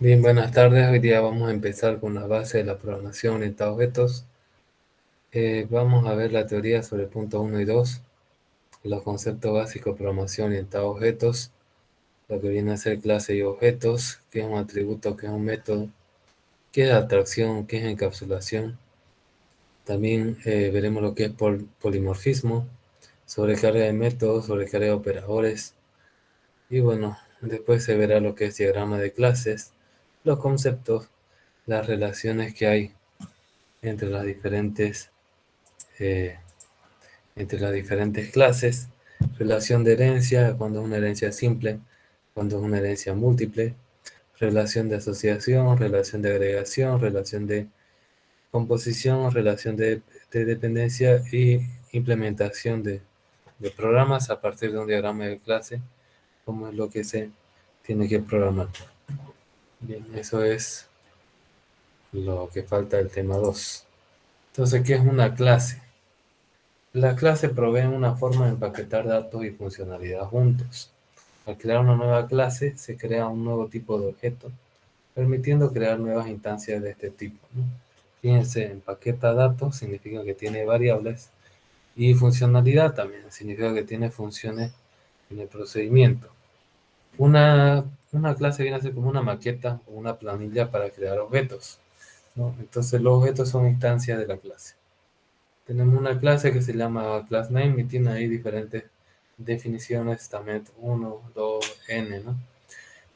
Bien, buenas tardes. Hoy día vamos a empezar con la base de la programación orientada a objetos. Vamos a ver la teoría sobre el punto 1 y 2, los conceptos básicos de programación orientada a objetos, lo que viene a ser clase y objetos, qué es un atributo, qué es un método, qué es abstracción, qué es encapsulación. También veremos lo que es polimorfismo, sobrecarga de métodos, sobrecarga de operadores. Y bueno, después se verá lo que es diagrama de clases, los conceptos, las relaciones que hay entre las diferentes, eh, entre las diferentes clases, relación de herencia, cuando es una herencia simple, cuando es una herencia múltiple, relación de asociación, relación de agregación, relación de composición, relación de dependencia y implementación de programas a partir de un diagrama de clase, como es lo que se tiene que programar. Bien, eso es lo que falta del tema 2. Entonces, ¿qué es una clase? La clase provee una forma de empaquetar datos y funcionalidad juntos. Al crear una nueva clase, se crea un nuevo tipo de objeto, permitiendo crear nuevas instancias de este tipo, ¿no? Fíjense, empaqueta datos significa que tiene variables y funcionalidad también, significa que tiene funciones en el procedimiento. Una clase viene a ser como una maqueta o una planilla para crear objetos, ¿no? Entonces los objetos son instancias de la clase. Tenemos una clase que se llama class name y tiene ahí diferentes definiciones, también 1, 2, n, ¿no?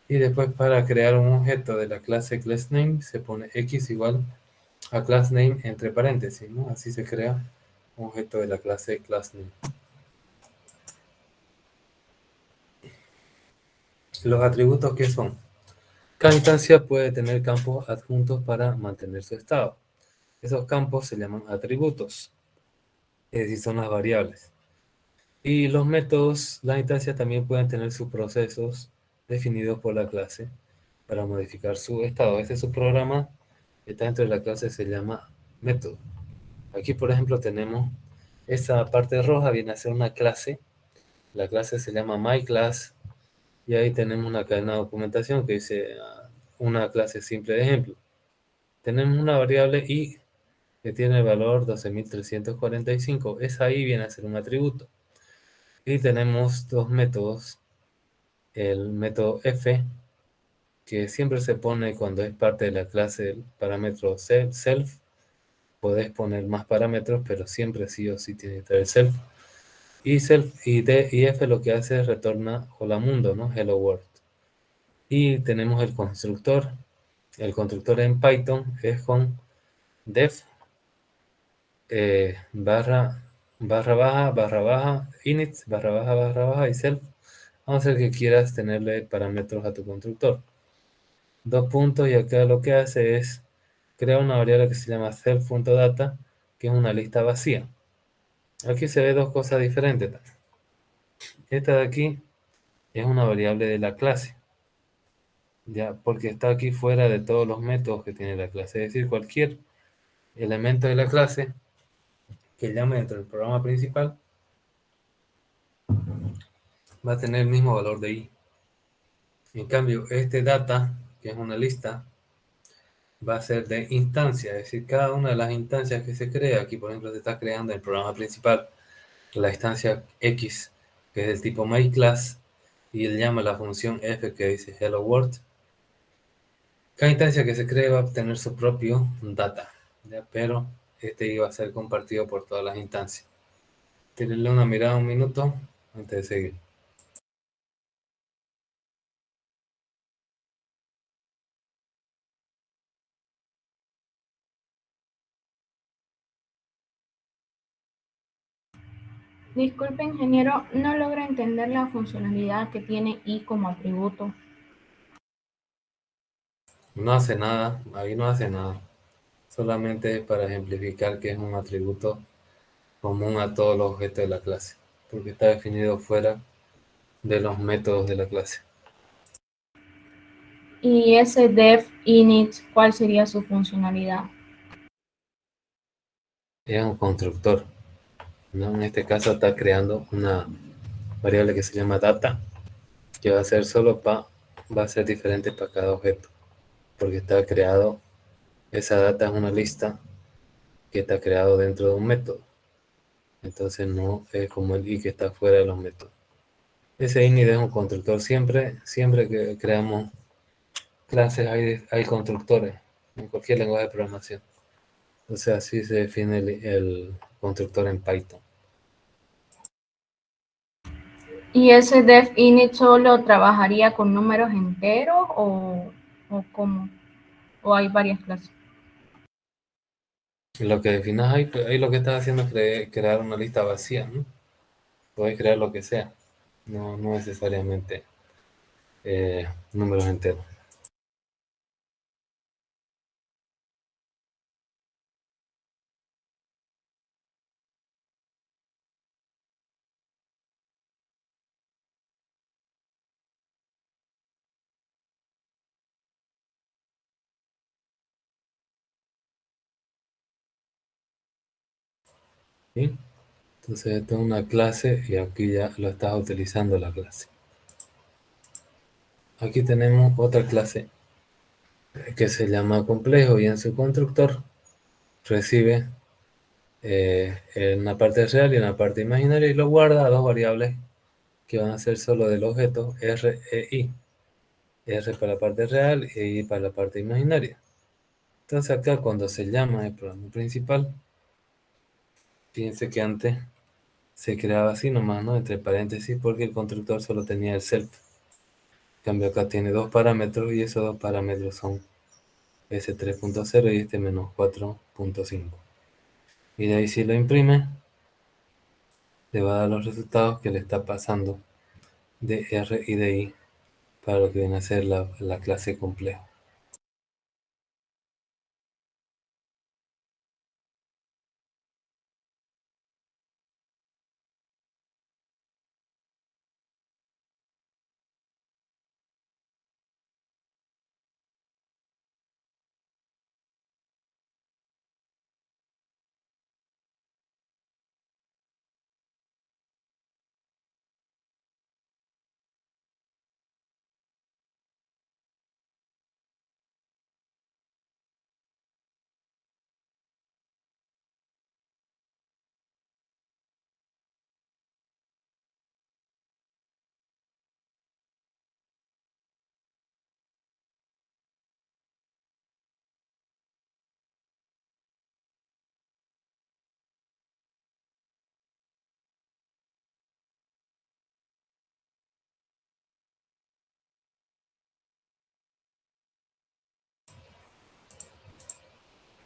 Y después para crear un objeto de la clase class name se pone x igual a class name entre paréntesis, ¿no? Así se crea un objeto de la clase class name. Los atributos, ¿qué son? Cada instancia puede tener campos adjuntos para mantener su estado. Esos campos se llaman atributos, es decir, son las variables. Y los métodos, las instancias también pueden tener sus procesos definidos por la clase para modificar su estado. Este es un programa que está dentro de la clase, se llama método. Aquí, por ejemplo, tenemos esa parte roja, viene a ser una clase. La clase se llama myClass y ahí tenemos una cadena de documentación que dice una clase simple de ejemplo. Tenemos una variable i que tiene el valor 12.345. Esa i viene a ser un atributo. Y tenemos dos métodos. El método f, que siempre se pone cuando es parte de la clase del parámetro self. Podés poner más parámetros, pero siempre sí o sí tiene que estar el self. Y f lo que hace es retorna hola mundo, ¿no? Hello world. Y tenemos el constructor. El constructor en Python es con def barra baja init barra baja y self. Vamos a hacer que quieras tenerle parámetros a tu constructor. Dos puntos, y acá lo que hace es crear una variable que se llama self.data, que es una lista vacía. Aquí se ve dos cosas diferentes. Esta de aquí es una variable de la clase, ya, porque está aquí fuera de todos los métodos que tiene la clase. Es decir, cualquier elemento de la clase que llame dentro del programa principal va a tener el mismo valor de i. En cambio, este data, que es una lista, va a ser de instancia, es decir, cada una de las instancias que se crea, aquí por ejemplo se está creando el programa principal, la instancia X, que es del tipo myClass, y él llama la función f que dice hello world. Cada instancia que se cree va a obtener su propio data, ¿ya? Pero este iba a ser compartido por todas las instancias. Tírenle una mirada un minuto antes de seguir. Disculpe, ingeniero, no logro entender la funcionalidad que tiene i como atributo. No hace nada, ahí no hace nada. Solamente para ejemplificar que es un atributo común a todos los objetos de la clase, porque está definido fuera de los métodos de la clase. Y ese def init, ¿cuál sería su funcionalidad? Es un constructor, ¿no? En este caso está creando una variable que se llama data, que va a ser diferente para cada objeto. porque está creado, esa data es una lista que está creado dentro de un método. Entonces no es como el i que está fuera de los métodos. Ese init es un constructor. Siempre que creamos clases hay constructores en cualquier lenguaje de programación. Entonces así se define el constructor en Python. ¿Y ese def init solo trabajaría con números enteros o cómo? ¿O hay varias clases? Lo que definas ahí lo que estás haciendo es crear una lista vacía, ¿no? Puedes crear lo que sea, no necesariamente números enteros. ¿Sí? Entonces esto es una clase y aquí ya lo estás utilizando la clase. Aquí tenemos otra clase que se llama complejo y en su constructor recibe en una parte real y en una parte imaginaria y lo guarda a dos variables que van a ser solo del objeto R e I. R para la parte real e I para la parte imaginaria. Entonces acá cuando se llama el programa principal, fíjense que antes se creaba así nomás, ¿no? Entre paréntesis porque el constructor solo tenía el self. En cambio acá tiene dos parámetros y esos dos parámetros son este 3.0 y este menos 4.5. Y de ahí si lo imprime, le va a dar los resultados que le está pasando de R y de I para lo que viene a ser la clase complejo.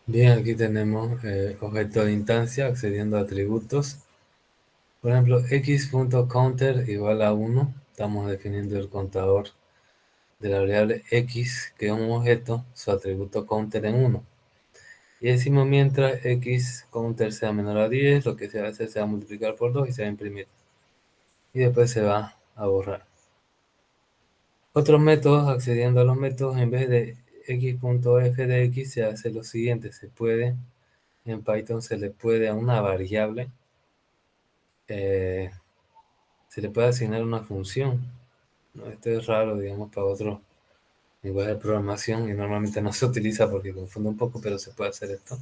Bien, aquí tenemos objeto de instancia accediendo a atributos. Por ejemplo, x.counter igual a 1. Estamos definiendo el contador de la variable x, que es un objeto, su atributo counter en 1. Y decimos mientras x counter sea menor a 10, lo que se va a hacer se va a multiplicar por 2 y se va a imprimir. Y después se va a borrar. Otros métodos, accediendo a los métodos, en vez de x.f de x, se hace lo siguiente. En Python se le puede a una variable, se le puede asignar una función, ¿no? Esto es raro, digamos, para otros lenguajes de programación y normalmente no se utiliza porque confunde un poco, pero se puede hacer esto.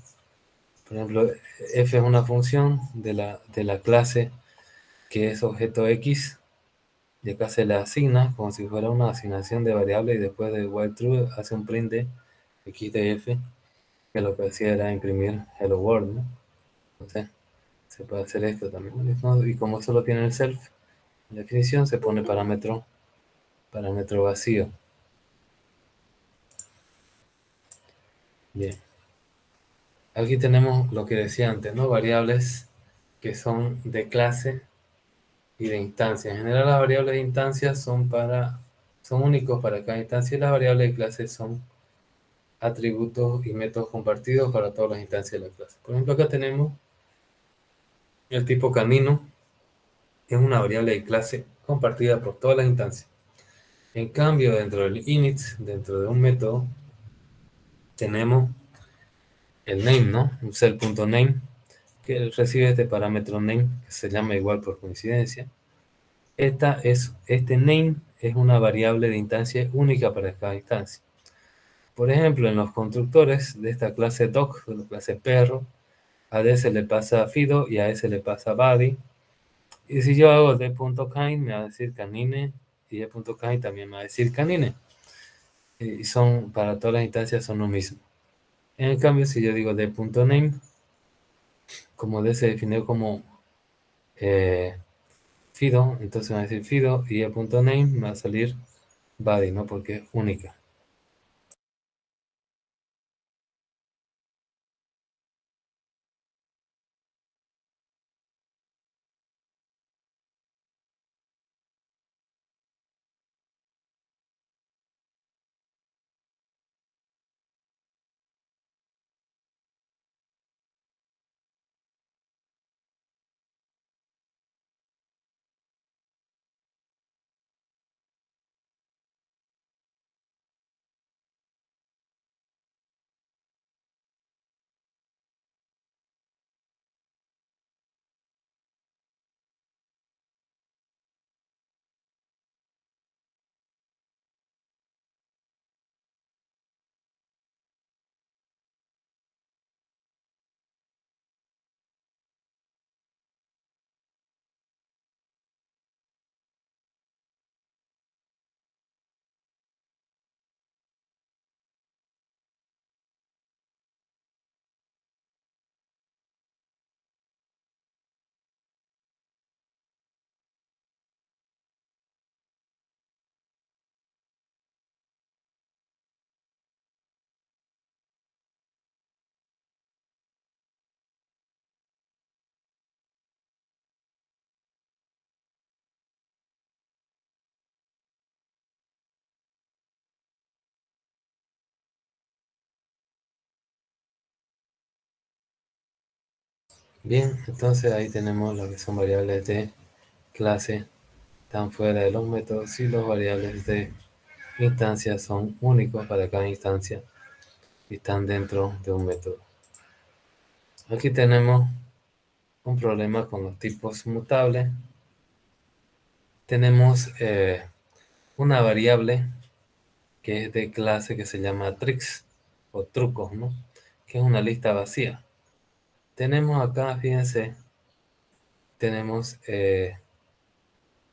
Por ejemplo, f es una función de la clase que es objeto x, y acá se le asigna como si fuera una asignación de variable y después de while true hace un print de x de f, que lo que hacía era imprimir hello world, ¿no? Entonces se puede hacer esto también, ¿no? Y como solo tiene el self, en definición se pone parámetro vacío. Bien. Aquí tenemos lo que decía antes, ¿no? Variables que son de clase y de instancia. En general las variables de instancia son únicos para cada instancia y las variables de clase son atributos y métodos compartidos para todas las instancias de la clase. Por ejemplo, acá tenemos el tipo canino, es una variable de clase compartida por todas las instancias. En cambio, dentro del init, dentro de un método, tenemos el name, ¿no? Un cell.name, que recibe este parámetro name, que se llama igual por coincidencia. Este name es una variable de instancia única para cada instancia. Por ejemplo, en los constructores de esta clase dog, de la clase perro, a D se le pasa Fido y a S le pasa Body. Y si yo hago D.kind, me va a decir canine, y D.kind también me va a decir canine. Y son, para todas las instancias son lo mismo. En cambio, si yo digo D.name, como D se definió como Fido, entonces me va a decir Fido, y D.name me va a salir Body, ¿no? Porque es única. Bien, entonces ahí tenemos lo que son variables de clase, están fuera de los métodos y los variables de instancia son únicos para cada instancia y están dentro de un método. Aquí tenemos un problema con los tipos mutables. Tenemos una variable que es de clase que se llama tricks o trucos, ¿no? Que es una lista vacía. Tenemos acá, fíjense, tenemos el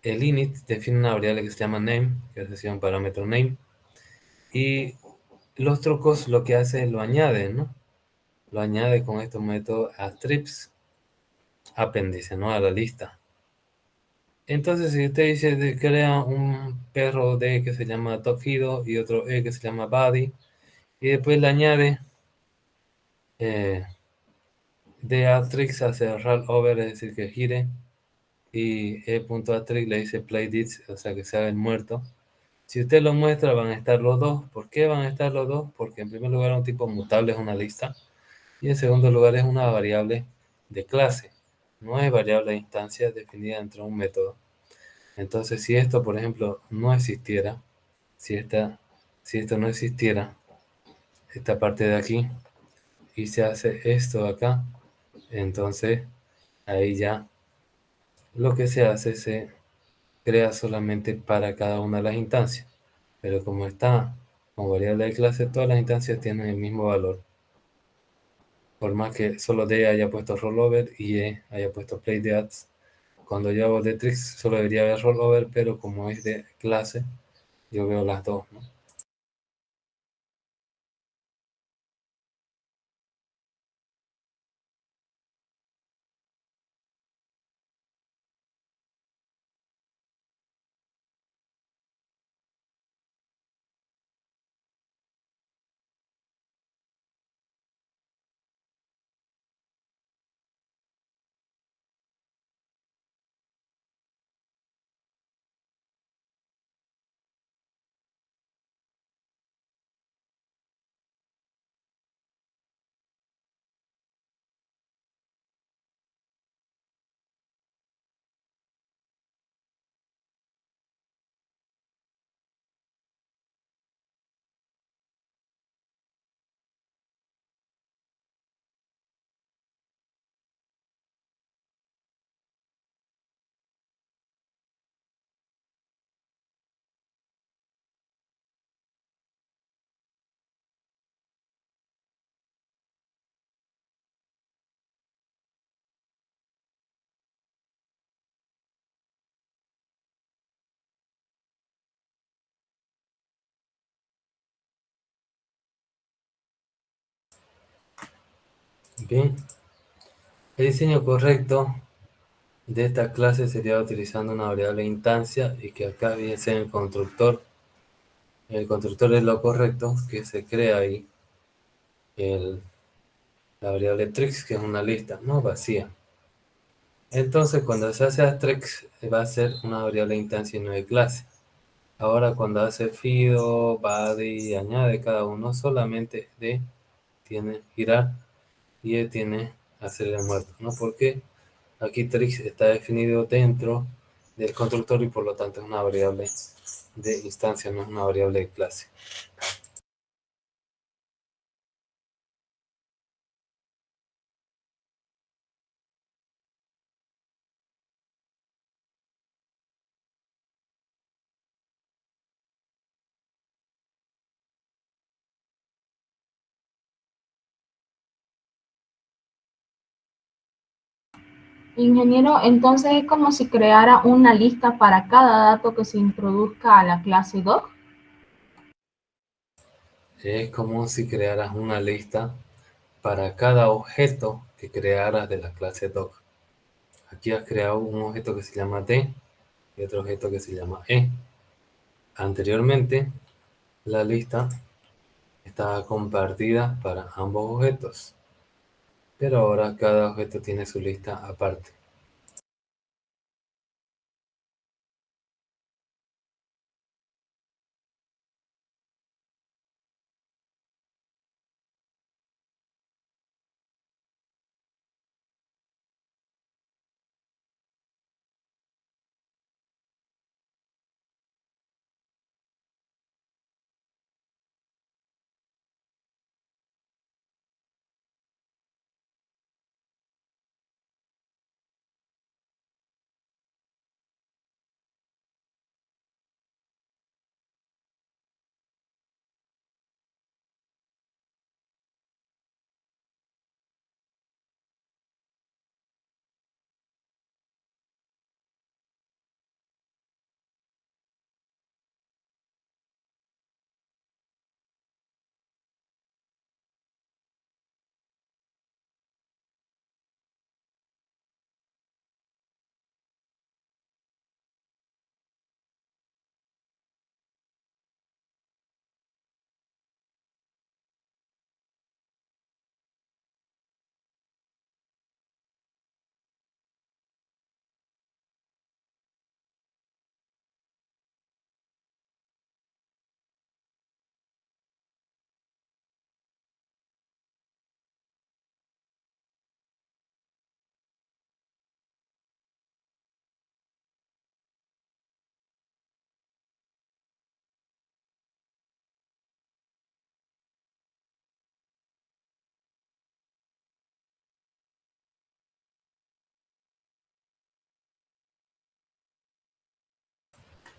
init define una variable que se llama name, que es un parámetro name, y los trucos lo que hace es lo añade, ¿no? Lo añade con estos métodos a strips apéndice, ¿no? A la lista. Entonces, si usted dice crea un perro D que se llama Tofido y otro E que se llama Buddy, y después le añade D Atrix hace roll over, es decir, que gire, y E.Atrix le dice play dit, o sea, que se haga el muerto. Si usted lo muestra, van a estar los dos. ¿Por qué van a estar los dos? Porque en primer lugar un tipo mutable es una lista, y en segundo lugar es una variable de clase. No es variable de instancia definida dentro de un método. Entonces, si esto, por ejemplo, no existiera, si esto no existiera, esta parte de aquí, y se hace esto acá, entonces ahí ya lo que se hace se crea solamente para cada una de las instancias. Pero como está como variable de clase, todas las instancias tienen el mismo valor. Por más que solo D haya puesto rollover y E haya puesto play de ads, cuando yo hago de tricks solo debería haber rollover, pero como es de clase, yo veo las dos, ¿no? Bien, el diseño correcto de esta clase sería utilizando una variable instancia y que acá viene a ser el constructor. El constructor es lo correcto, que se crea ahí el, la variable tricks, que es una lista, ¿no? Vacía. Entonces, cuando se hace tricks, va a ser una variable instancia y no de clase. Ahora, cuando hace fido, body y añade cada uno, solamente D tiene girar y E tiene hacer el muerto, ¿no? Porque aquí tricks está definido dentro del constructor y por lo tanto es una variable de instancia, no es una variable de clase. Ingeniero, entonces es como si creara una lista para cada dato que se introduzca a la clase doc. Es como si crearas una lista para cada objeto que crearas de la clase doc. Aquí has creado un objeto que se llama D y otro objeto que se llama E. Anteriormente, la lista estaba compartida para ambos objetos, pero ahora cada objeto tiene su lista aparte.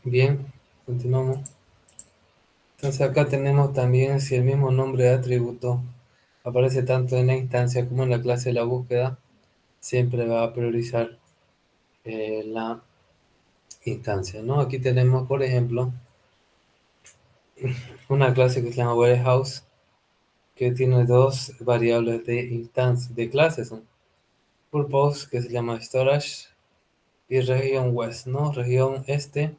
Bien, continuamos. Entonces acá tenemos también si el mismo nombre de atributo aparece tanto en la instancia como en la clase de la búsqueda, siempre va a priorizar la instancia, ¿no? Aquí tenemos, por ejemplo, una clase que se llama warehouse, que tiene dos variables de instancia, de clases, ¿no? Purpose, que se llama storage, y región west, ¿no? Región este,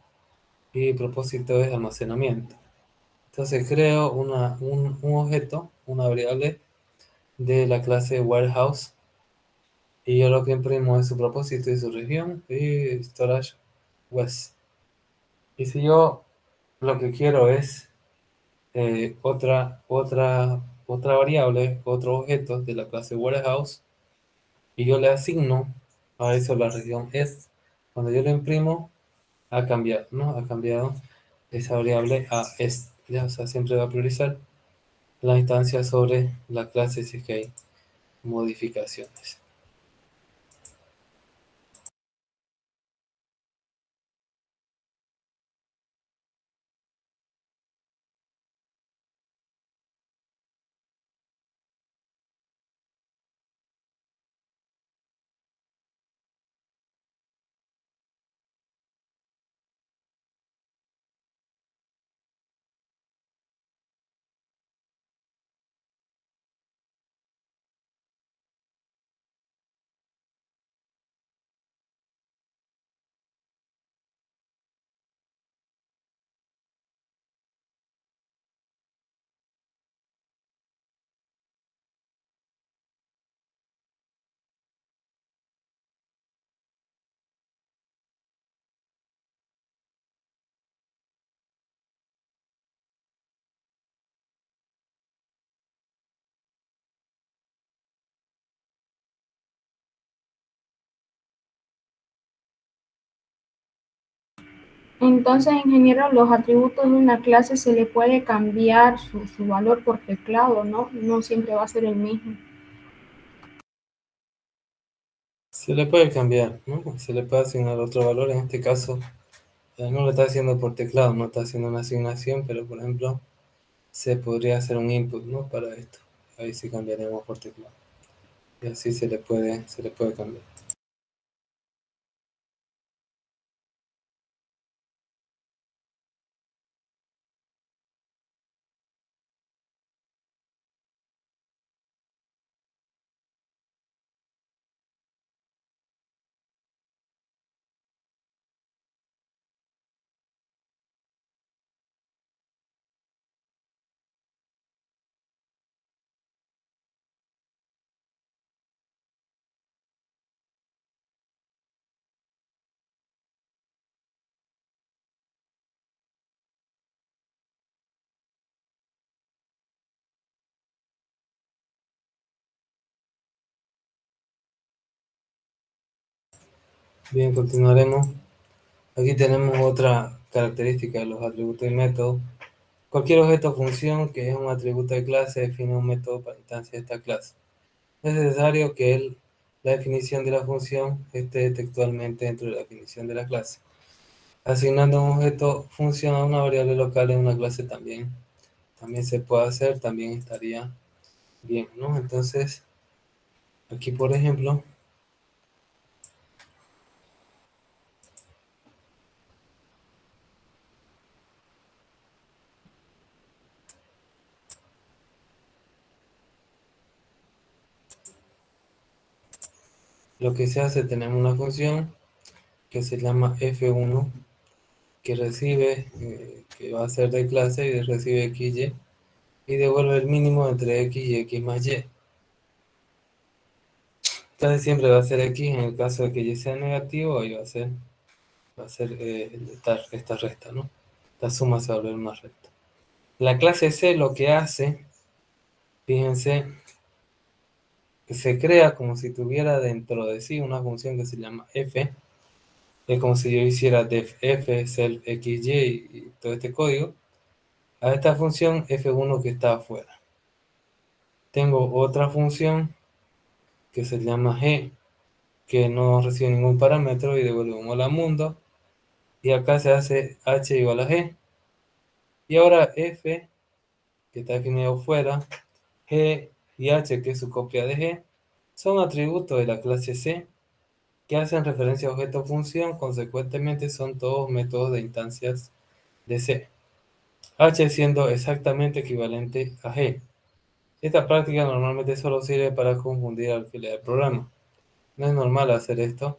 y propósito es almacenamiento. Entonces creo un objeto, una variable de la clase warehouse, y yo lo que imprimo es su propósito y su región, y storage west. Y si yo lo que quiero es otra variable, otro objeto de la clase warehouse, y yo le asigno a eso la región est. Cuando yo lo imprimo, ha cambiado, ¿no? Ha cambiado esa variable a est. ¿Ya? O sea, siempre va a priorizar la instancia sobre la clase si es que hay modificaciones. Entonces, ingeniero, los atributos de una clase se le puede cambiar su valor por teclado, ¿no? No siempre va a ser el mismo. Se le puede cambiar, ¿no? Se le puede asignar otro valor. En este caso, no lo está haciendo por teclado, no está haciendo una asignación, pero por ejemplo, se podría hacer un input, ¿no? Para esto. Ahí sí cambiaremos por teclado. Y así se le puede cambiar. Bien, continuaremos. Aquí tenemos otra característica de los atributos y métodos. Cualquier objeto o función que es un atributo de clase define un método para instancia de esta clase. Es necesario que la definición de la función esté textualmente dentro de la definición de la clase. Asignando un objeto función a una variable local en una clase también se puede hacer, también estaría bien, ¿no? Entonces, aquí por ejemplo, lo que se hace, tenemos una función que se llama f1, que recibe, que va a ser de clase y recibe xy, y devuelve el mínimo entre x y x más y. Entonces siempre va a ser x en el caso de que y sea negativo, ahí va a ser esta resta, ¿no? La suma se va a volver una recta. La clase C lo que hace, fíjense, se crea como si tuviera dentro de sí una función que se llama f. Es como si yo hiciera def f, self xy y todo este código a esta función f1 que está afuera. Tengo otra función que se llama g, que no recibe ningún parámetro y devuelve un hola mundo. Y acá se hace h igual a g. Y ahora f, que está definido fuera, g y h, que es su copia de g, son atributos de la clase C que hacen referencia a objeto o función, consecuentemente son todos métodos de instancias de C. H siendo exactamente equivalente a G. Esta práctica normalmente solo sirve para confundir al que lee el programa. No es normal hacer esto,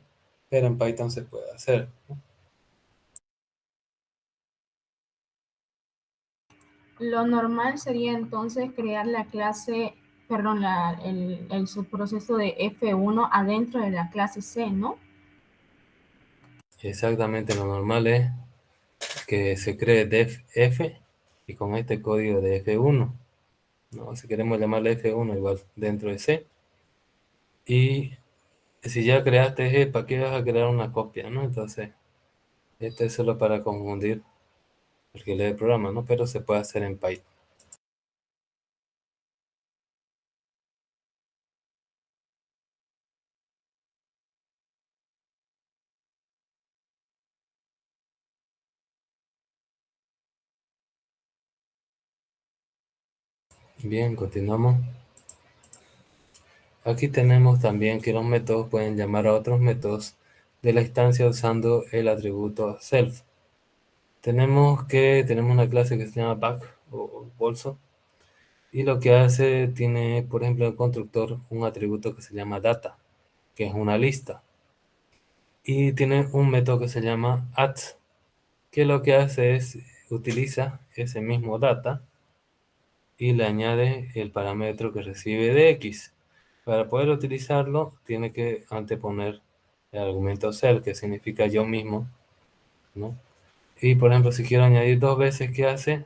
pero en Python se puede hacer. Lo normal sería entonces crear la clase, perdón, el subproceso de F1 adentro de la clase C, ¿no? Exactamente lo normal es que se cree def f y con este código de f1, ¿no? Si queremos llamarle f1 igual dentro de C. Y si ya creaste G, ¿para qué vas a crear una copia, no? Entonces, esto es solo para confundir el que lee el programa, ¿no? Pero se puede hacer en Python. Bien, continuamos. Aquí tenemos también que los métodos pueden llamar a otros métodos de la instancia usando el atributo self. Tenemos una clase que se llama back o bolso, y lo que hace tiene, por ejemplo, el constructor un atributo que se llama data, que es una lista, y tiene un método que se llama add, que lo que hace es utiliza ese mismo data y le añade el parámetro que recibe de x. Para poder utilizarlo, tiene que anteponer el argumento self, que significa yo mismo, ¿no? Y por ejemplo, si quiero añadir dos veces, ¿qué hace?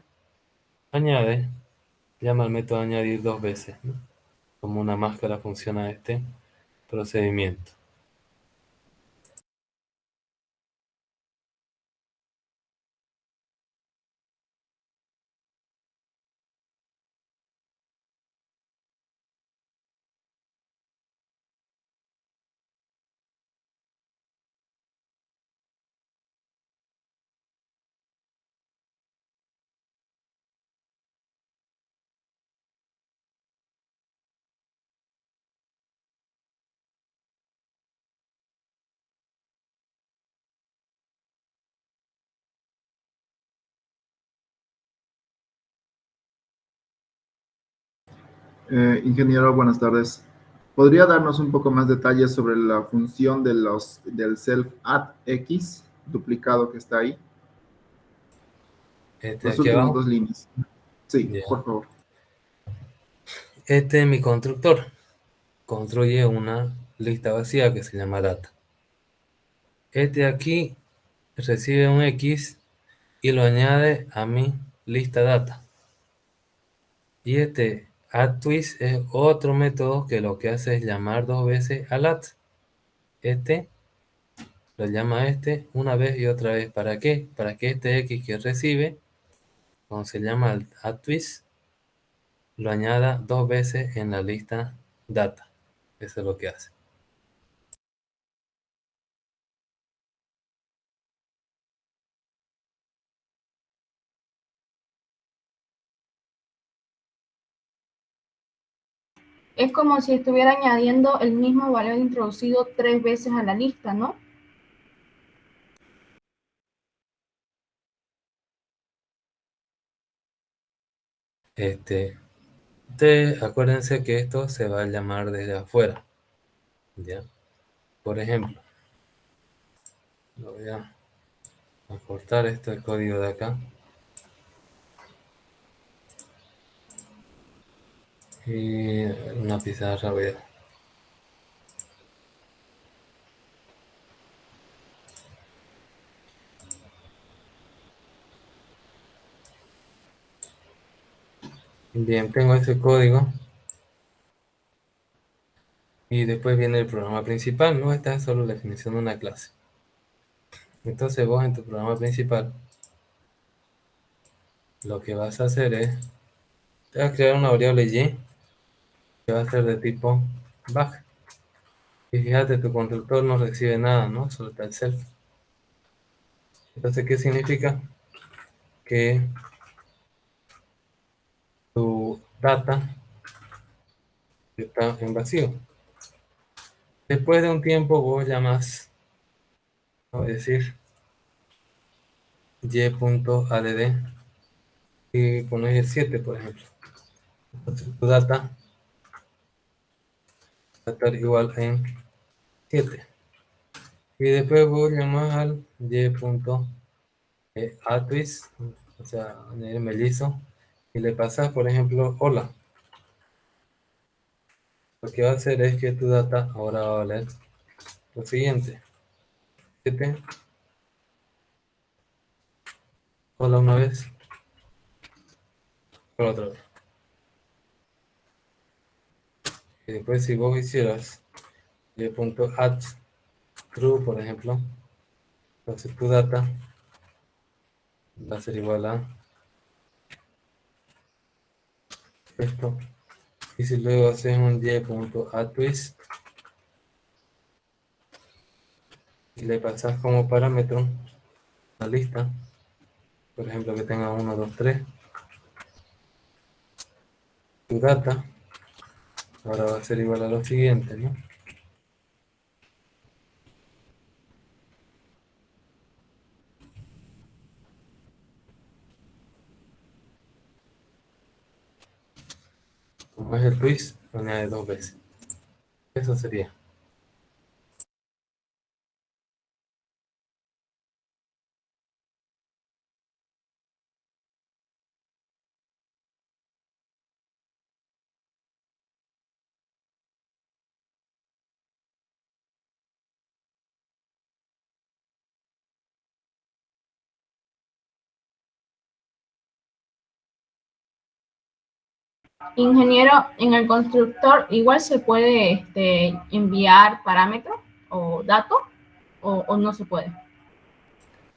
Añade, llama al método añadir dos veces, ¿no? Como una máscara funciona este procedimiento. Ingeniero, buenas tardes. ¿Podría darnos un poco más detalles sobre la función del self add x duplicado que está ahí? Las Aquí últimas abajo, dos líneas. Sí, ya. por favor. Este es mi constructor. Construye una lista vacía que se llama data. Este aquí recibe un X y lo añade a mi lista data. Y este addTwist es otro método que lo que hace es llamar dos veces al add. Este lo llama una vez y otra vez. ¿Para qué? Para que este X que recibe, cuando se llama al addTwist, lo añada dos veces en la lista data. Eso es lo que hace. Es como si estuviera añadiendo el mismo valor introducido 3 veces a la lista, ¿no? Acuérdense que esto se va a llamar desde afuera. ¿Ya? Por ejemplo, voy a cortar este código de acá. Y una pizarra voy a... Bien, tengo ese código. Y después viene el programa principal, ¿no? Esta es solo la definición de una clase. Entonces vos en tu programa principal, lo que vas a hacer es, te vas a crear una variable y que va a ser de tipo bag. Y fíjate, tu constructor no recibe nada, ¿no? Solo está el self. Entonces, ¿qué significa? Que tu data está en vacío. Después de un tiempo vos llamas, a decir, y.add y pones el 7, por ejemplo. Entonces tu data va a estar igual en 7. Y después vos llamas al y.addTwist, o sea, añadir mellizo, y le pasas, por ejemplo, hola. Lo que va a hacer es que tu data ahora va a valer lo siguiente: 7, hola una vez, hola otra vez. Y después si vos hicieras y.add true, por ejemplo, entonces tu data va a ser igual a esto. Y si luego haces un y.addTwist y le pasas como parámetro la lista, por ejemplo que tenga 1, 2, 3, tu data ahora va a ser igual a lo siguiente, ¿no? Como es el twist, lo añade dos veces. Eso sería. Ingeniero, en el constructor igual se puede enviar parámetros o datos o no se puede.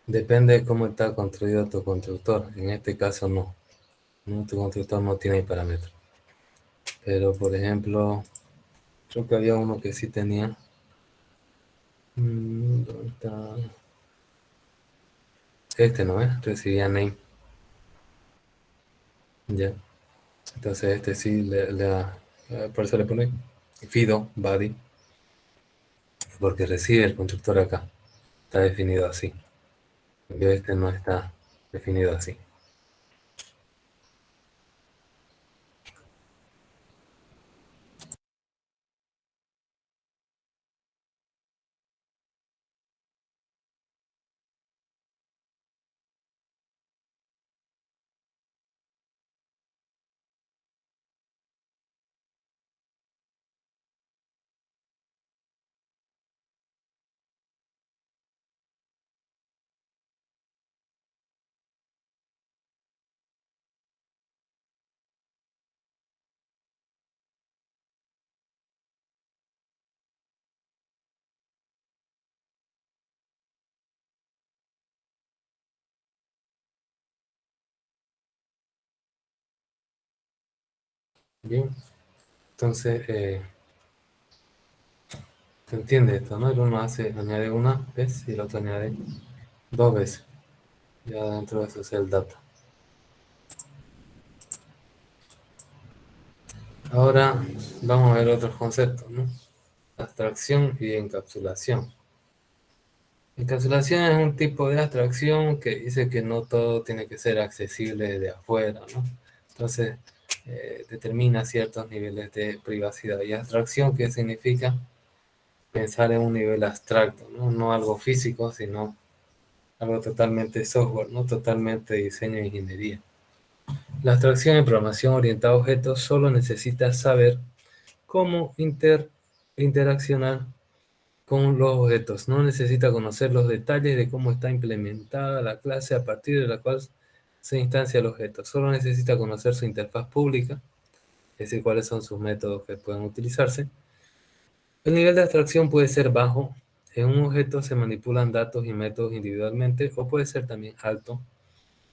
Depende de cómo está construido tu constructor. En este caso no. No, tu constructor no tiene parámetros. Pero por ejemplo, creo que había uno que sí tenía. ¿Dónde está? Este no es, recibía name. Ya. Entonces este sí por eso le pone Fido body, porque recibe el constructor acá. Está definido así. Pero este no está definido así. Bien, entonces se entiende esto, ¿no? El uno añade una vez y el otro añade dos veces. Ya dentro de eso es el data. Ahora vamos a ver otros conceptos, ¿no? Abstracción y encapsulación. Encapsulación es un tipo de abstracción que dice que no todo tiene que ser accesible de afuera, ¿no? Entonces, determina ciertos niveles de privacidad. Y abstracción, ¿qué significa? Pensar en un nivel abstracto, ¿no? No algo físico, sino algo totalmente software, ¿no? Totalmente diseño e ingeniería. La abstracción en programación orientada a objetos solo necesita saber cómo interaccionar con los objetos. No necesita conocer los detalles de cómo está implementada la clase a partir de la cual se instancia el objeto. Solo necesita conocer su interfaz pública, es decir, cuáles son sus métodos que pueden utilizarse. El nivel de abstracción puede ser bajo. En un objeto se manipulan datos y métodos individualmente, o puede ser también alto.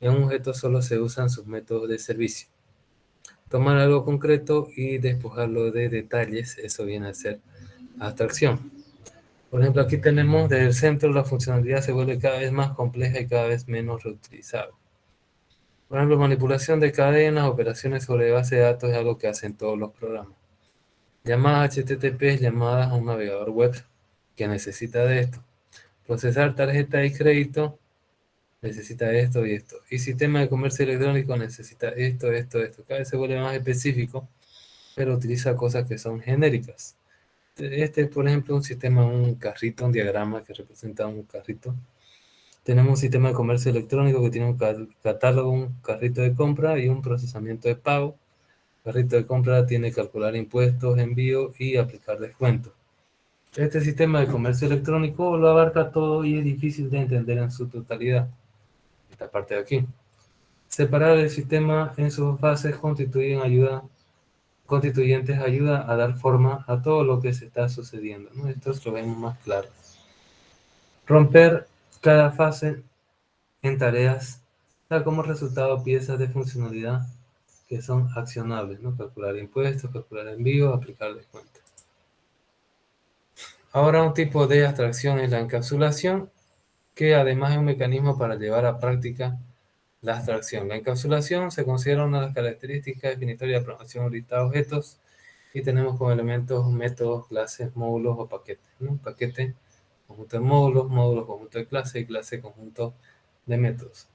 En un objeto solo se usan sus métodos de servicio. Tomar algo concreto y despojarlo de detalles, eso viene a ser abstracción. Por ejemplo, aquí tenemos desde el centro la funcionalidad se vuelve cada vez más compleja y cada vez menos reutilizable. Por ejemplo, manipulación de cadenas, operaciones sobre base de datos es algo que hacen todos los programas. Llamadas HTTP, llamadas a un navegador web que necesita de esto. Procesar tarjeta de crédito necesita esto y esto. Y sistema de comercio electrónico necesita esto, esto, esto. Cada vez se vuelve más específico, pero utiliza cosas que son genéricas. Este es, por ejemplo, un sistema, un carrito, un diagrama que representa un carrito. Tenemos un sistema de comercio electrónico que tiene un catálogo, un carrito de compra y un procesamiento de pago. El carrito de compra tiene que calcular impuestos, envío y aplicar descuentos. Este sistema de comercio electrónico lo abarca todo y es difícil de entender en su totalidad. Esta parte de aquí. Separar el sistema en sus fases constituyentes ayuda a dar forma a todo lo que se está sucediendo, ¿no? Esto lo vemos más claro. Romper cada fase en tareas da como resultado piezas de funcionalidad que son accionables, ¿no? Calcular impuestos, calcular envío, aplicar descuentos. Ahora un tipo de abstracción es la encapsulación, que además es un mecanismo para llevar a práctica la abstracción. La encapsulación se considera una de las características definitorias de programación orientada a objetos y tenemos como elementos métodos, clases, módulos o paquetes, ¿no? Paquete, conjunto de módulos, módulos, conjunto de clases y clase, conjunto de métodos.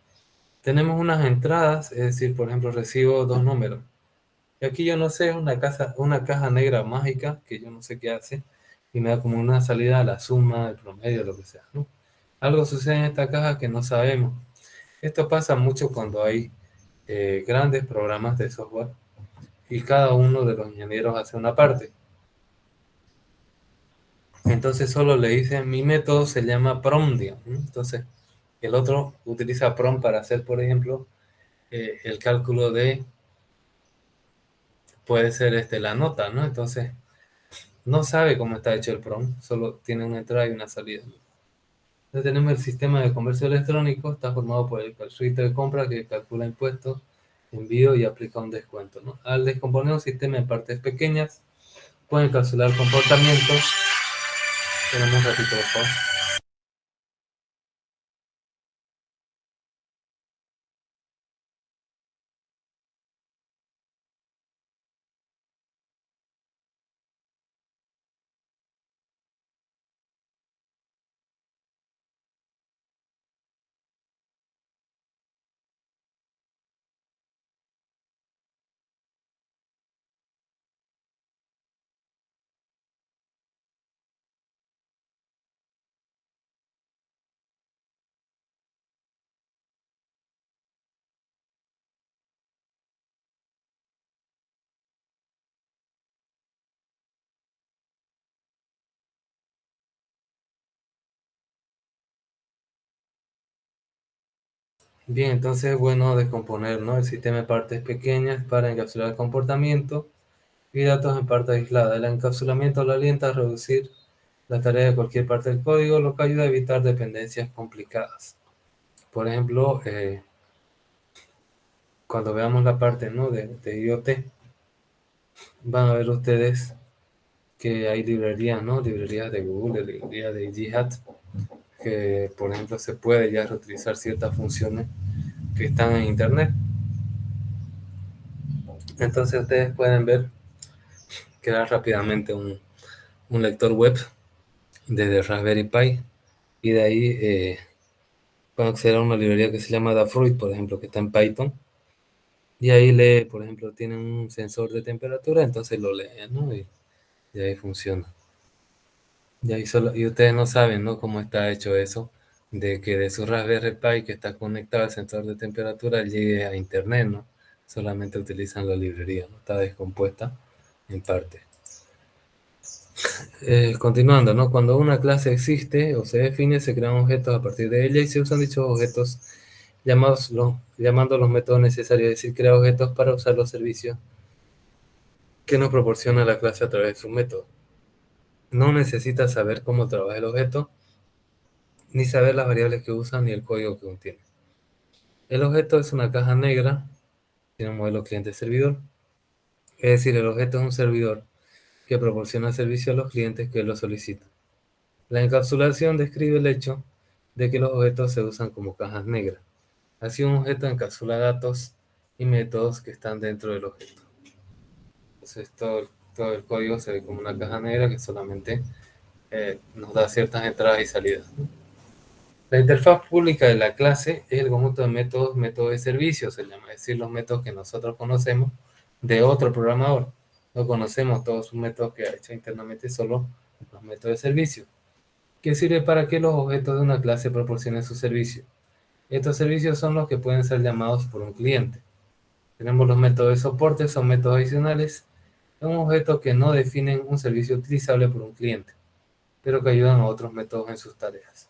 Tenemos unas entradas, es decir, por ejemplo, recibo dos números. Y aquí yo no sé, es una caja negra mágica que yo no sé qué hace y me da como una salida a la suma, el promedio, lo que sea, ¿no? Algo sucede en esta caja que no sabemos. Esto pasa mucho cuando hay grandes programas de software y cada uno de los ingenieros hace una parte. Entonces solo le dicen, mi método se llama prom, digamos, ¿no? Entonces el otro utiliza prom para hacer, por ejemplo, el cálculo de, puede ser la nota, ¿no? Entonces no sabe cómo está hecho el prom, solo tiene una entrada y una salida. Entonces tenemos el sistema de comercio electrónico, está formado por el carrito de compra que calcula impuestos, envío y aplica un descuento, ¿no? Al descomponer un sistema en partes pequeñas, pueden calcular comportamientos. Tenemos un ratito, por favor. Bien, entonces es bueno descomponer, ¿no? El sistema en partes pequeñas para encapsular el comportamiento y datos en partes aisladas. El encapsulamiento lo alienta a reducir la tarea de cualquier parte del código, lo que ayuda a evitar dependencias complicadas. Por ejemplo, cuando veamos la parte, ¿no? de IoT, van a ver ustedes que hay librerías, ¿no? Librerías de Google, librerías de Jihad, que por ejemplo se puede ya reutilizar ciertas funciones que están en internet. Entonces ustedes pueden ver, crear rápidamente un lector web desde Raspberry Pi, y de ahí pueden acceder a una librería que se llama Adafruit, por ejemplo, que está en Python, y ahí lee, por ejemplo, tiene un sensor de temperatura, entonces lo lee, ¿no? Y ahí funciona. Y ustedes no saben, ¿no?, cómo está hecho eso, de que de su Raspberry Pi que está conectado al sensor de temperatura llegue a internet, ¿no? Solamente utilizan la librería, ¿no? Está descompuesta en parte. Continuando, ¿no? Cuando una clase existe o se define, se crean objetos a partir de ella y se usan dichos objetos llamando los métodos necesarios, es decir, crea objetos para usar los servicios que nos proporciona la clase a través de su método. No necesita saber cómo trabaja el objeto, ni saber las variables que usa, ni el código que contiene. El objeto es una caja negra, tiene un modelo cliente-servidor, es decir, el objeto es un servidor que proporciona servicio a los clientes que lo solicitan. La encapsulación describe el hecho de que los objetos se usan como cajas negras. Así, un objeto encapsula datos y métodos que están dentro del objeto. Entonces, todo el código se ve como una caja negra que solamente nos da ciertas entradas y salidas, ¿no? La interfaz pública de la clase es el conjunto de métodos de servicio, se llama, es decir, los métodos que nosotros conocemos de otro programador. No conocemos todos sus métodos que ha hecho internamente, solo los métodos de servicio, que sirve para que los objetos de una clase proporcionen su servicio. Estos servicios son los que pueden ser llamados por un cliente. Tenemos los métodos de soporte, son métodos adicionales, son objetos que no definen un servicio utilizable por un cliente, pero que ayudan a otros métodos en sus tareas.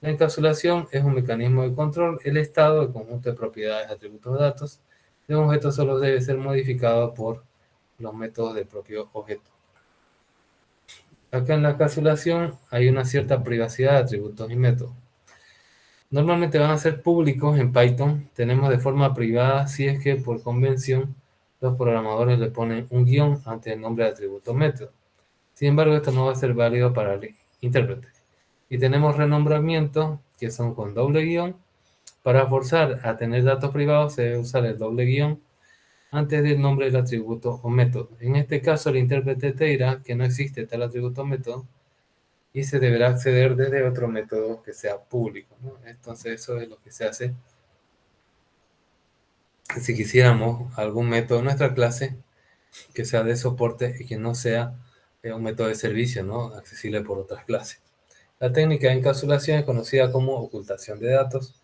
La encapsulación es un mecanismo de control. El estado, el conjunto de propiedades, atributos, datos de un objeto solo debe ser modificado por los métodos del propio objeto. Acá en la encapsulación hay una cierta privacidad de atributos y métodos. Normalmente van a ser públicos en Python. Tenemos de forma privada si es que por convención los programadores le ponen un guión antes del nombre de atributo método. Sin embargo, esto no va a ser válido para el intérprete. Y tenemos renombramientos que son con doble guión. Para forzar a tener datos privados se debe usar el doble guión antes del nombre del atributo o método. En este caso, el intérprete te dirá que no existe tal atributo o método y se deberá acceder desde otro método que sea público, ¿no? Entonces, eso es lo que se hace si quisiéramos algún método en nuestra clase que sea de soporte y que no sea un método de servicio, ¿no?, accesible por otras clases. La técnica de encapsulación es conocida como ocultación de datos.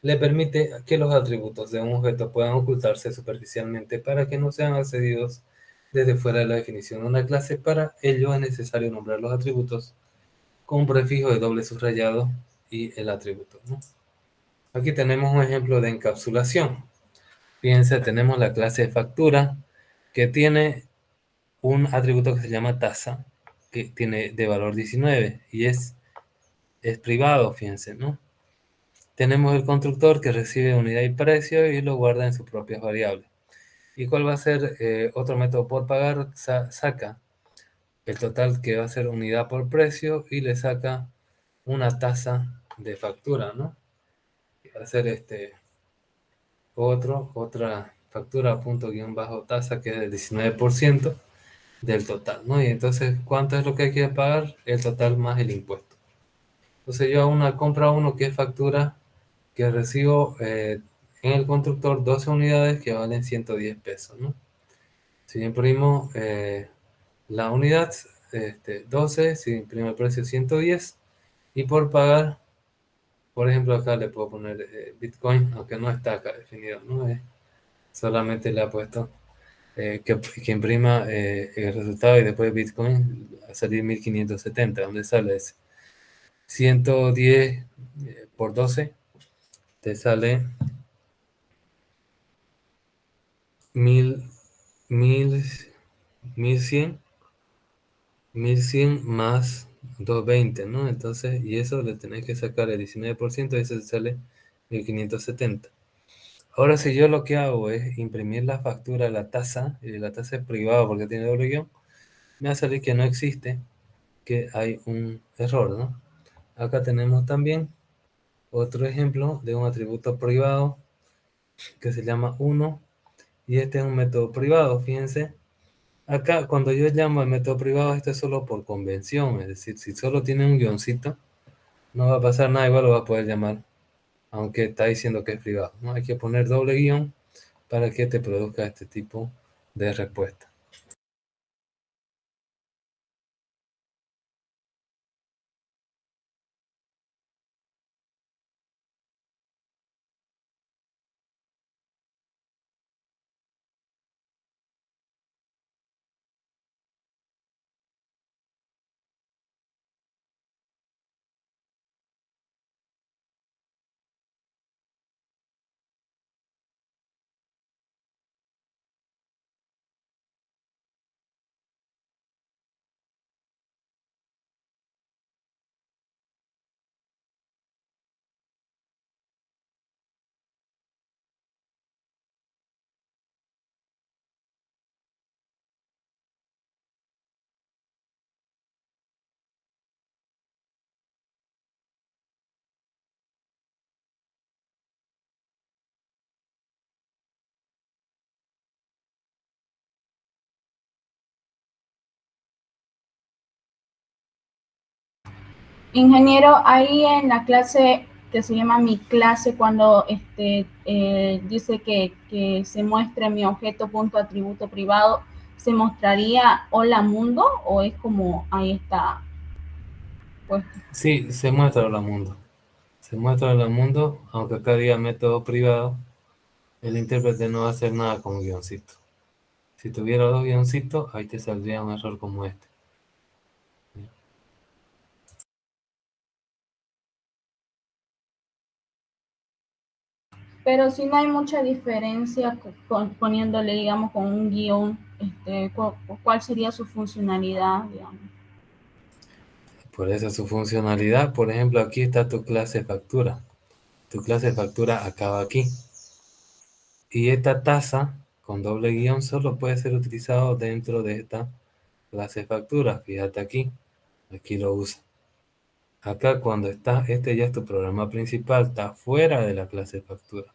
Le permite que los atributos de un objeto puedan ocultarse superficialmente para que no sean accedidos desde fuera de la definición de una clase. Para ello es necesario nombrar los atributos con un prefijo de doble subrayado y el atributo, ¿no? Aquí tenemos un ejemplo de encapsulación. Fíjense, tenemos la clase de factura que tiene un atributo que se llama tasa, que tiene de valor 19 y es privado, fíjense, ¿no? Tenemos el constructor que recibe unidad y precio y lo guarda en sus propias variables. ¿Y cuál va a ser otro método por pagar? Saca el total que va a ser unidad por precio y le saca una tasa de factura, ¿no? Va a ser otra factura punto guión bajo tasa que es del 19% del total, ¿no? Y entonces, ¿cuánto es lo que hay que pagar? El total más el impuesto. Entonces yo compro uno que es factura que recibo en el constructor 12 unidades que valen 110 pesos, ¿no? Si imprimo la unidad 12, si imprimo el precio 110 y por pagar, por ejemplo, acá le puedo poner Bitcoin, aunque no está acá definido, ¿no? Solamente le ha puesto que imprima el resultado y después Bitcoin va a salir 1570, ¿dónde sale ese? 110 por 12 te sale 1000, 1000, 1100, 1100 más 220, ¿no? Entonces, y eso le tenés que sacar el 19%, y eso te sale 1570. Ahora si yo lo que hago es imprimir la factura de la tasa, y la tasa es privada porque tiene doble guión, me va a salir que no existe, que hay un error, ¿no? Acá tenemos también otro ejemplo de un atributo privado que se llama 1, y este es un método privado, fíjense. Acá cuando yo llamo al método privado, esto es solo por convención, es decir, si solo tiene un guioncito, no va a pasar nada, igual lo va a poder llamar, aunque está diciendo que es privado, ¿no? Hay que poner doble guión para que te produzca este tipo de respuesta. Ingeniero, ahí en la clase que se llama mi clase, cuando dice que se muestre mi objeto punto atributo privado, ¿se mostraría hola mundo o es como ahí está puesto? Sí, se muestra hola mundo. Se muestra hola mundo, aunque acá diga método privado, el intérprete no va a hacer nada con guioncito. Si tuviera dos guioncitos, ahí te saldría un error como este. Pero si no hay mucha diferencia poniéndole, digamos, con un guión, ¿cuál sería su funcionalidad, digamos? Por eso su funcionalidad, por ejemplo, aquí está tu clase factura. Tu clase factura acaba aquí. Y esta tasa con doble guión solo puede ser utilizado dentro de esta clase factura. Fíjate aquí, aquí lo usa. Acá cuando está, este ya es tu programa principal, está fuera de la clase factura.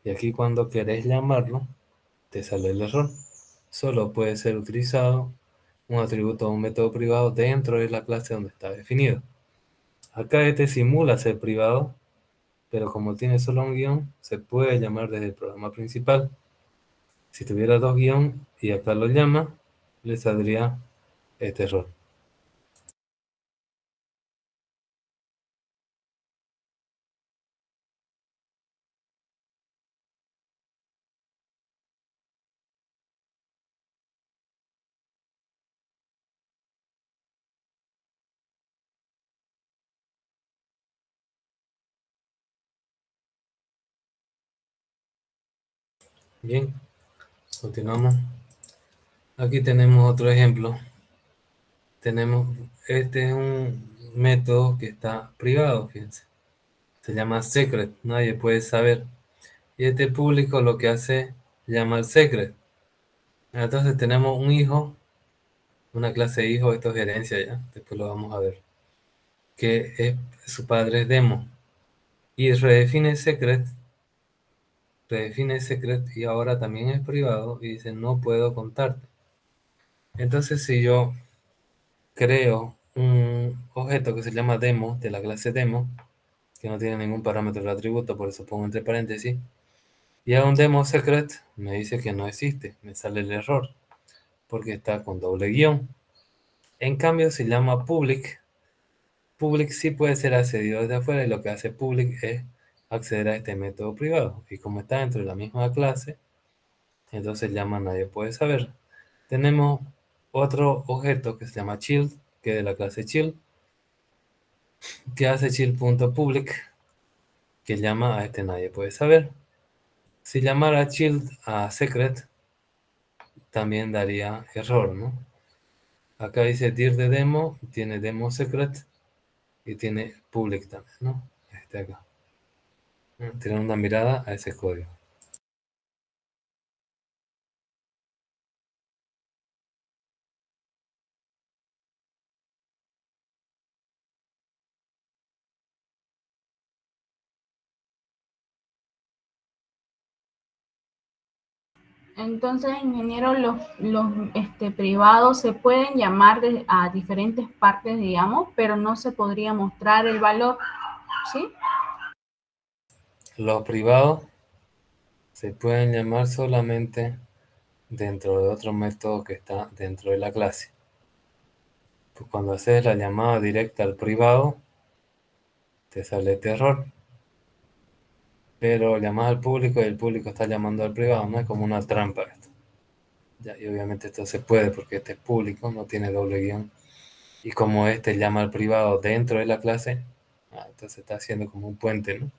Y aquí cuando querés llamarlo, te sale el error. Solo puede ser utilizado un atributo o un método privado dentro de la clase donde está definido. Acá este simula ser privado, pero como tiene solo un guión, se puede llamar desde el programa principal. Si tuviera dos guiones y acá lo llama, le saldría este error. Bien, continuamos. Aquí tenemos otro ejemplo. Este es un método que está privado, fíjense. Se llama secret, nadie puede saber. Y este público lo que hace llama al secret. Entonces tenemos un hijo, una clase de hijo, esto es herencia ya, después lo vamos a ver. Que su padre es demo. Y redefine secret y ahora también es privado y dice no puedo contarte. Entonces si yo creo un objeto que se llama demo, de la clase demo, que no tiene ningún parámetro de atributo, por eso pongo entre paréntesis, y a un demo secret me dice que no existe, me sale el error, porque está con doble guión. En cambio, si llama public, public sí puede ser accedido desde afuera, y lo que hace public es acceder a este método privado, y como está dentro de la misma clase, entonces llama nadie puede saber. Tenemos otro objeto que se llama child, que es de la clase child, que hace child.public, que llama a este nadie puede saber. Si llamara child a secret, también daría error, ¿no? Acá dice dir de demo, tiene demo secret y tiene public también, ¿no? Este acá. Tiene una mirada a ese código. Entonces, ingeniero, los privados se pueden llamar a diferentes partes, digamos, pero no se podría mostrar el valor, ¿sí? Los privados se pueden llamar solamente dentro de otro método que está dentro de la clase. Pues cuando haces la llamada directa al privado, te sale este error. Pero llamas al público y el público está llamando al privado, no es como una trampa esto. Ya, y obviamente esto se puede porque este es público, no tiene doble guión. Y como este llama al privado dentro de la clase, entonces está haciendo como un puente, ¿no?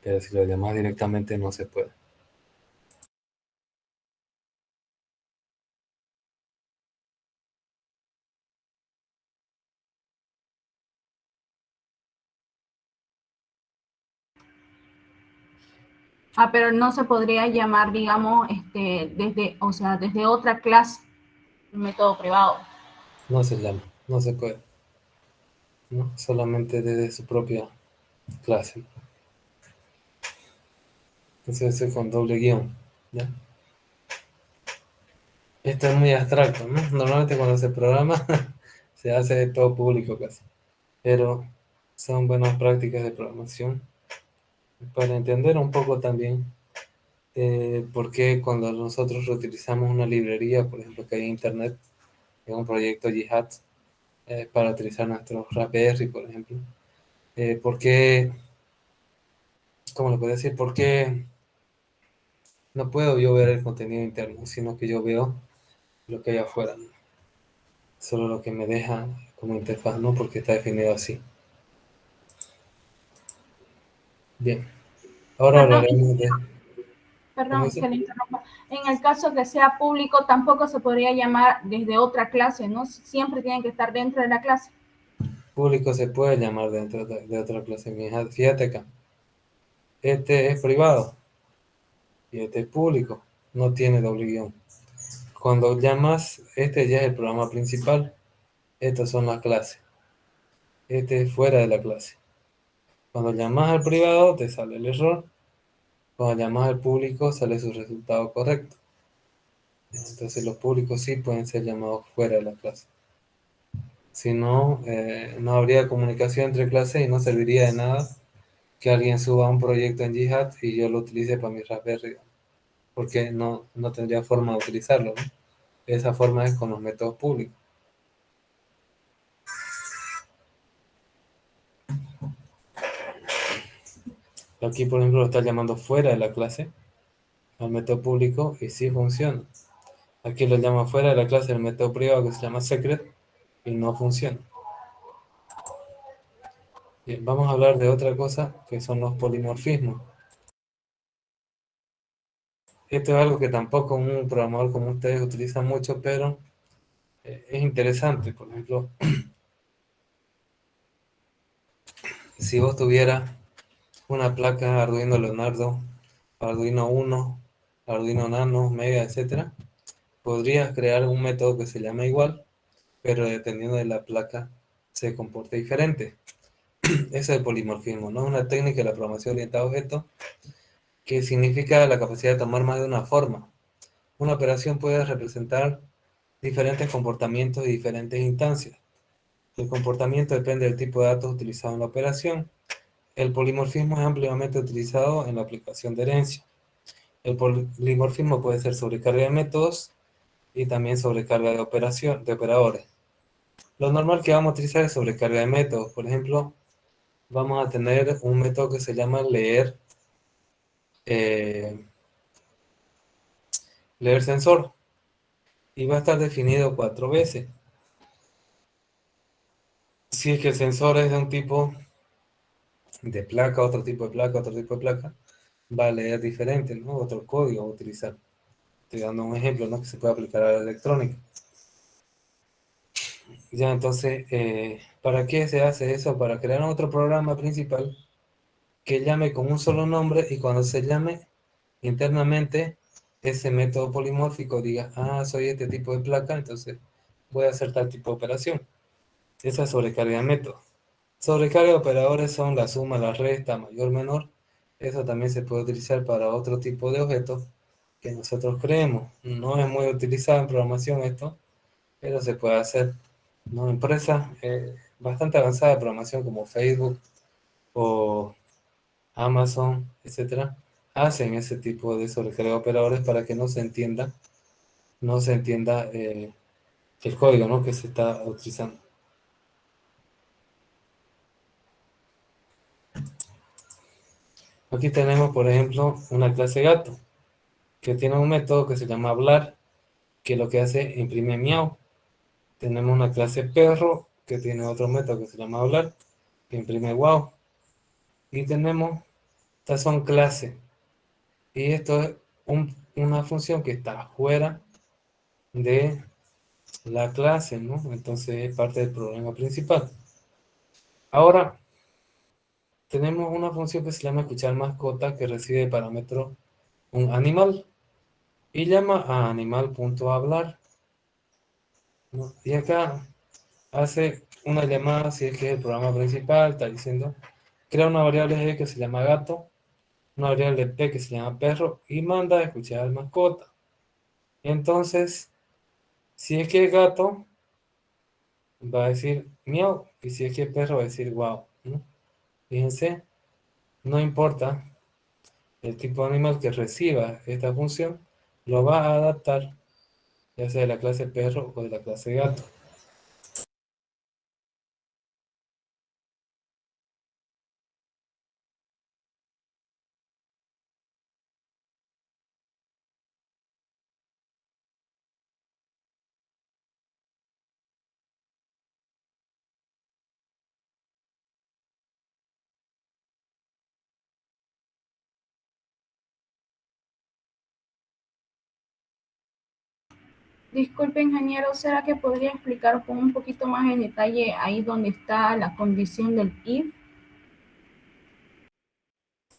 Pero si lo llamas directamente no se puede. Pero no se podría llamar, digamos, desde otra clase, un método privado. No se llama, no se puede. ¿No? Solamente desde su propia clase. Entonces es con doble guión, ¿ya? Esto es muy abstracto, ¿no? Normalmente cuando se programa se hace de todo público casi. Pero son buenas prácticas de programación para entender un poco también por qué cuando nosotros reutilizamos una librería, por ejemplo, que hay en internet, en un proyecto Jihad, para utilizar nuestro Raspberry, por ejemplo, por qué, ¿cómo le puedo decir? ¿Por qué no puedo yo ver el contenido interno, sino que yo veo lo que hay afuera, ¿no? Solo lo que me deja como interfaz, ¿no? Porque está definido así. Bien, ahora Perdón, hablaremos de... ¿Cómo perdón dice? que le interrumpa. En el caso que sea público, tampoco se podría llamar desde otra clase, ¿no? Siempre tienen que estar dentro de la clase. Público se puede llamar dentro de otra clase. Fíjate acá. Este es privado y este es público. No tiene doble guión. Cuando llamas, este ya es el programa principal. Estas son las clases. Este es fuera de la clase. Cuando llamas al privado, te sale el error. Cuando llamas al público, sale su resultado correcto. Entonces los públicos sí pueden ser llamados fuera de la clase. Si no, no habría comunicación entre clases y no serviría de nada que alguien suba un proyecto en Jihad y yo lo utilice para mi Raspberry, porque no tendría forma de utilizarlo, ¿no? Esa forma es con los métodos públicos. Aquí, por ejemplo, lo está llamando fuera de la clase al método público y sí funciona. Aquí lo llama fuera de la clase el método privado que se llama secret y no funciona. Bien, vamos a hablar de otra cosa que son los polimorfismos. Esto es algo que tampoco un programador como ustedes utiliza mucho, pero es interesante. Por ejemplo, si vos tuvieras una placa Arduino Leonardo, Arduino Uno, Arduino Nano, Mega, etcétera, podrías crear un método que se llama igual, pero dependiendo de la placa se comporte diferente. Ese es el polimorfismo, ¿no? Una técnica de la programación orientada a objetos que significa la capacidad de tomar más de una forma. Una operación puede representar diferentes comportamientos y diferentes instancias. El comportamiento depende del tipo de datos utilizado en la operación. El polimorfismo es ampliamente utilizado en la aplicación de herencia. El polimorfismo puede ser sobrecarga de métodos y también sobrecarga de operadores. Lo normal que vamos a utilizar es sobrecarga de métodos. Por ejemplo, vamos a tener un método que se llama leer sensor y va a estar definido 4 veces. Si es que el sensor es de un tipo de placa, otro tipo de placa, otro tipo de placa, va a leer diferente, ¿no? Otro código va a utilizar. Estoy dando un ejemplo, ¿no? Que se puede aplicar a la electrónica. Ya, entonces, ¿para qué se hace eso? Para crear otro programa principal que llame con un solo nombre y cuando se llame internamente ese método polimórfico diga, soy este tipo de placa, entonces voy a hacer tal tipo de operación. Esa es sobrecarga de métodos. Sobrecarga de operadores son la suma, la resta, mayor, menor. Eso también se puede utilizar para otro tipo de objetos que nosotros creemos. No es muy utilizado en programación esto, pero se puede hacer. ¿No? Empresas bastante avanzadas de programación como Facebook o Amazon, etcétera, hacen ese tipo de sobrecarga de operadores para que no se entienda el código, ¿no?, que se está utilizando. Aquí tenemos, por ejemplo, una clase gato que tiene un método que se llama hablar, que lo que hace imprime miau. Tenemos una clase perro que tiene otro método que se llama hablar, que imprime wow. Y estas son clases. Y esto es una función que está fuera de la clase, ¿no? Entonces es parte del problema principal. Ahora, tenemos una función que se llama escuchar mascota que recibe de parámetro un animal y llama a animal.hablar, ¿no? Y acá hace una llamada, si es que es el programa principal, está diciendo, crea una variable G que se llama gato, una variable P que se llama perro y manda a escuchar mascota. Entonces, si es que es gato, va a decir miau, y si es que es perro, va a decir wow, ¿no? Fíjense, no importa el tipo de animal que reciba esta función, lo va a adaptar, ya sea de la clase perro o de la clase gato. Disculpe, ingeniero, ¿será que podría explicar con un poquito más en detalle ahí donde está la condición del if?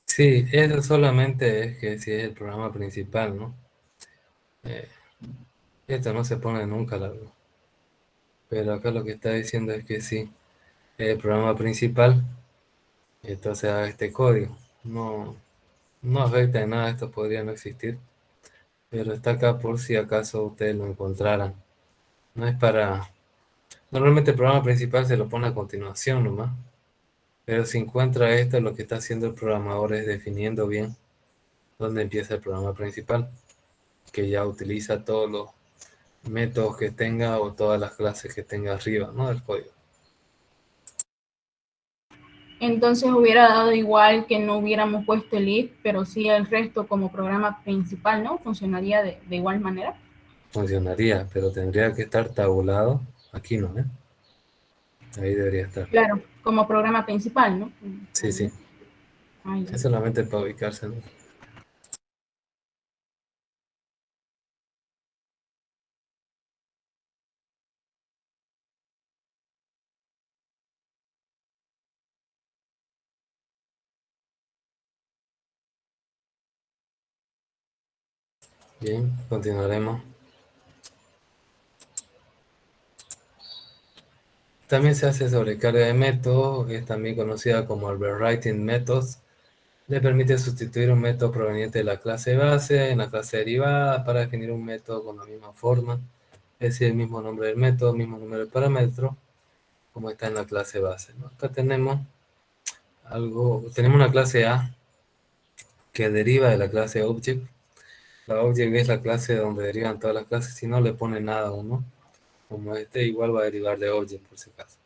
Sí, eso solamente es que si es el programa principal, ¿no? Eh, Esto no se pone nunca, la verdad. Pero acá lo que está diciendo es que sí, es el programa principal, entonces haga este código. No afecta en nada, esto podría no existir, pero está acá por si acaso ustedes lo encontraran. No es para... Normalmente el programa principal se lo pone a continuación nomás, pero si encuentra esto, lo que está haciendo el programador es definiendo bien dónde empieza el programa principal, que ya utiliza todos los métodos que tenga o todas las clases que tenga arriba, ¿no?, del código. Entonces hubiera dado igual que no hubiéramos puesto el if, pero sí el resto como programa principal, ¿no? Funcionaría de igual manera. Funcionaría, pero tendría que estar tabulado. Aquí no, ¿eh? Ahí debería estar. Claro, como programa principal, ¿no? Sí, sí. Ay, Es solamente para ubicarse, ¿no? Bien, continuaremos. También se hace sobrecarga de métodos, es también conocida como overwriting methods. Le permite sustituir un método proveniente de la clase base en la clase derivada para definir un método con la misma forma, es decir, el mismo nombre del método, mismo número de parámetros, como está en la clase base, ¿no? Acá tenemos una clase A que deriva de la clase object. La object es la clase donde derivan todas las clases, si no le pone nada a uno, como este, igual va a derivar de object por si acaso.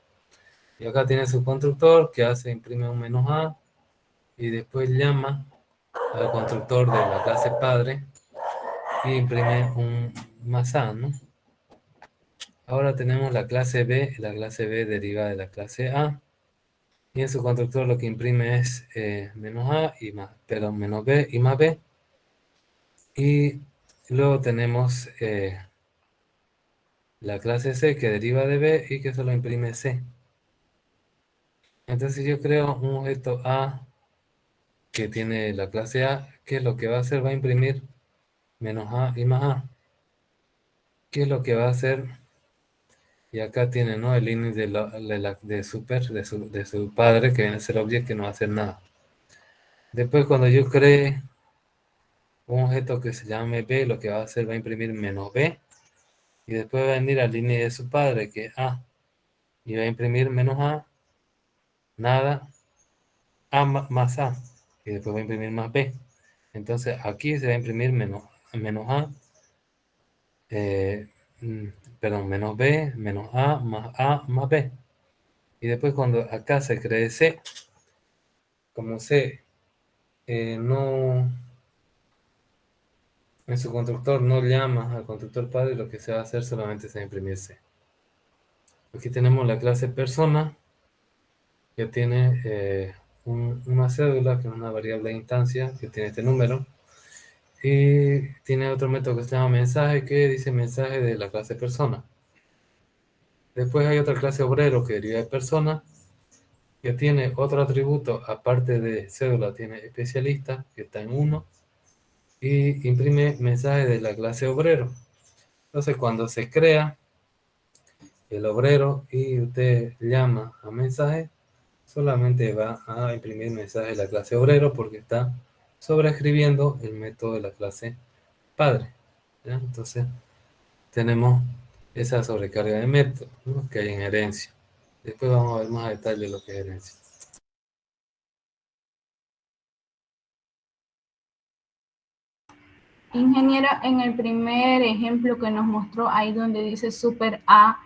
Y acá tiene su constructor que imprime un menos A y después llama al constructor de la clase padre y imprime un más A, ¿no? Ahora tenemos la clase B deriva de la clase A y en su constructor lo que imprime es menos A y más, perdón, menos B y más B. Y luego tenemos la clase C que deriva de B y que solo imprime C. Entonces yo creo un objeto A que tiene la clase A, que lo que va a hacer va a imprimir menos A y más A. ¿Qué es lo que va a hacer? Y acá tiene, ¿no?, el init de su padre, que viene a ser object, que no va a hacer nada. Después cuando yo cree un objeto que se llame B, lo que va a hacer va a imprimir menos B, y después va a venir a la línea de su padre, que es A, y va a imprimir menos A, nada, más A, y después va a imprimir más B. Entonces aquí se va a imprimir menos A, mm, perdón, menos B, menos A, más B. Y después cuando acá se cree C, como C no, en su constructor no llama al constructor padre, lo que se va a hacer solamente se va a imprimir C. Aquí tenemos la clase persona, que tiene una cédula, que es una variable de instancia, que tiene este número. Y tiene otro método que se llama mensaje, que dice mensaje de la clase persona. Después hay otra clase obrero que deriva de persona, que tiene otro atributo, aparte de cédula, tiene especialista, que está en 1, y imprime mensaje de la clase obrero. Entonces, cuando se crea el obrero y usted llama a mensaje, solamente va a imprimir mensaje de la clase obrero porque está sobreescribiendo el método de la clase padre. ¿Ya? Entonces, tenemos esa sobrecarga de métodos, ¿no?, que hay en herencia. Después vamos a ver más a detalle lo que es herencia. Ingeniero, en el primer ejemplo que nos mostró, ahí donde dice super A,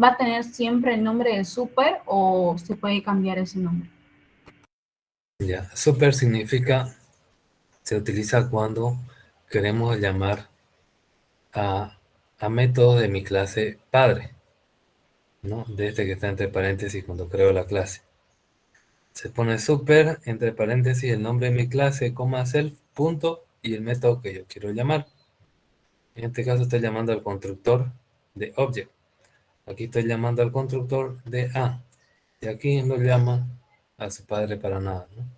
¿va a tener siempre el nombre de super o se puede cambiar ese nombre? Ya, super significa, se utiliza cuando queremos llamar a métodos de mi clase padre, ¿no? De este que está entre paréntesis cuando creo la clase. Se pone super, entre paréntesis, el nombre de mi clase, coma, self, punto, y el método que yo quiero llamar. En este caso estoy llamando al constructor de object. Aquí estoy llamando al constructor de A. Y aquí no llama a su padre para nada, ¿no?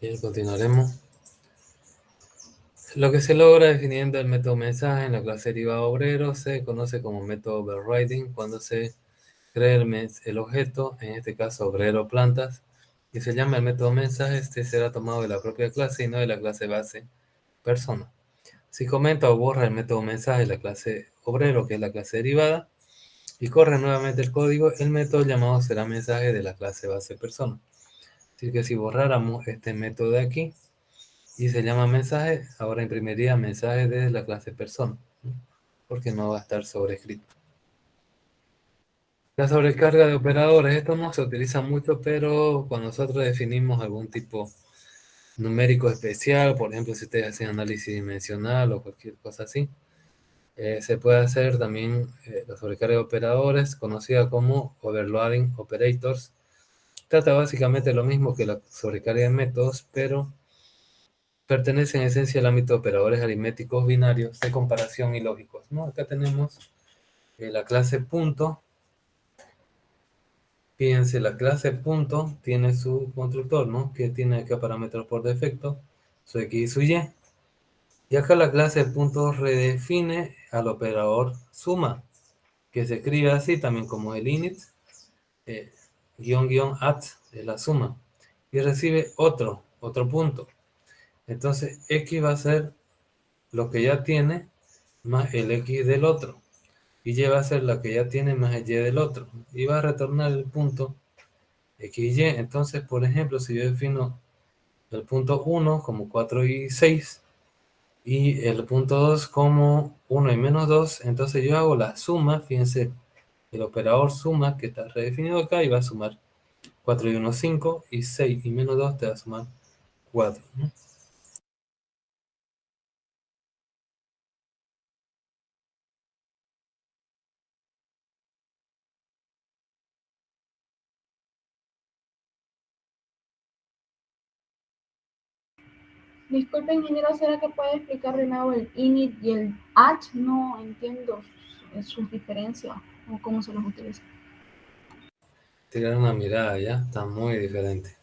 Bien, continuaremos. Lo que se logra definiendo el método mensaje en la clase derivada obrero se conoce como método overriding cuando se crea el objeto, en este caso obrero plantas, y se llama el método mensaje. Este será tomado de la propia clase y no de la clase base persona. Si comenta o borra el método mensaje de la clase obrero, que es la clase derivada, y corre nuevamente el código, el método llamado será mensaje de la clase base persona. Así que si borráramos este método de aquí y se llama mensaje, ahora imprimiría mensaje desde la clase persona, ¿no?, porque no va a estar sobrescrito. La sobrecarga de operadores, esto no se utiliza mucho, pero cuando nosotros definimos algún tipo numérico especial, por ejemplo, si ustedes hacen análisis dimensional o cualquier cosa así, se puede hacer también la sobrecarga de operadores, conocida como overloading operators. Trata básicamente lo mismo que la sobrecarga de métodos, pero pertenece en esencia al ámbito de operadores aritméticos binarios de comparación y lógicos, ¿no? Acá tenemos la clase punto. Fíjense, la clase punto tiene su constructor, ¿no?, que tiene acá parámetros por defecto, su X y su Y. Y acá la clase punto redefine al operador suma, que se escribe así también como el init, _at, es la suma, y recibe otro punto. Entonces, X va a ser lo que ya tiene más el X del otro, y Y va a ser la que ya tiene más el Y del otro, y va a retornar el punto X y Y. Entonces, por ejemplo, si yo defino el punto 1 como 4 y 6, y el punto 2 como 1 y menos 2, entonces yo hago la suma. Fíjense, el operador suma que está redefinido acá y va a sumar 4 y 1, 5, y 6 y menos 2 te va a sumar 4, ¿no? Disculpe, ingeniero, ¿será que puede explicar de nuevo el init y el at? No entiendo sus diferencias o cómo se los utiliza. Tirar una mirada, ya está muy diferente.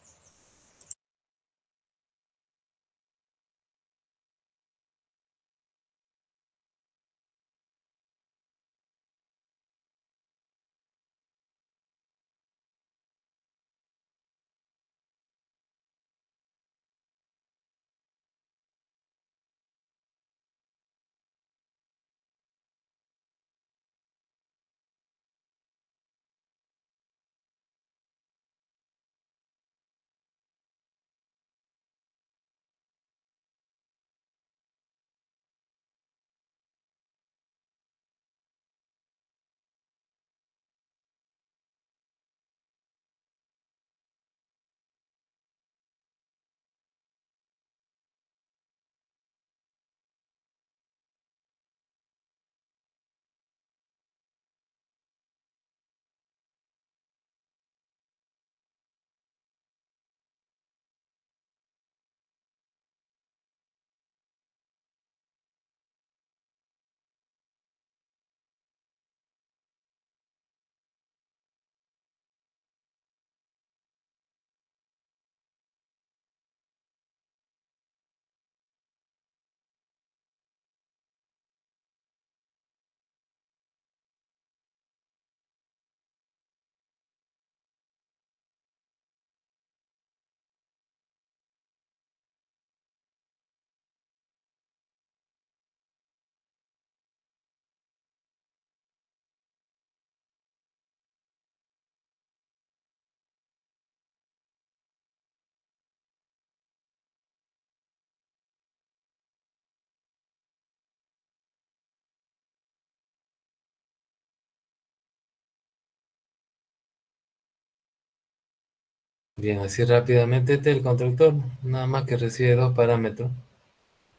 Bien, así rápidamente el constructor nada más que recibe dos parámetros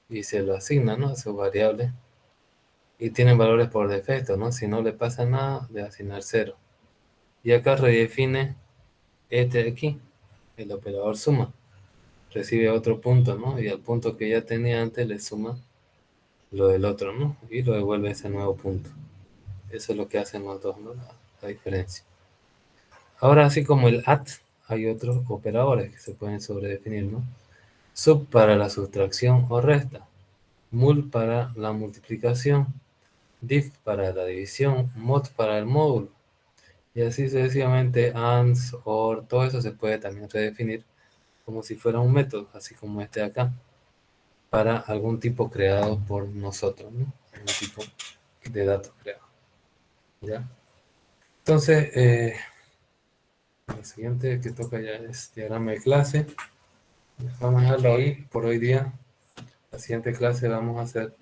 y se lo asigna, ¿no?, a su variable, y tienen valores por defecto, ¿no? Si no le pasa nada, le va a asignar 0. Y acá redefine este de aquí, el operador suma. Recibe otro punto, ¿no? Y al punto que ya tenía antes le suma lo del otro, ¿no? Y lo devuelve ese nuevo punto. Eso es lo que hacen los dos, ¿no? La diferencia. Ahora, así como el at, hay otros operadores que se pueden sobredefinir, ¿no? Sub para la sustracción o resta, mul para la multiplicación, diff para la división, mod para el módulo, y así sucesivamente. Ands, or, todo eso se puede también redefinir como si fuera un método, así como este de acá, para algún tipo creado por nosotros, ¿no? Un tipo de datos creado, ¿ya? Entonces, lo siguiente que toca ya es diagrama de clase. Vamos a dejarlo ahí por hoy día. La siguiente clase vamos a hacer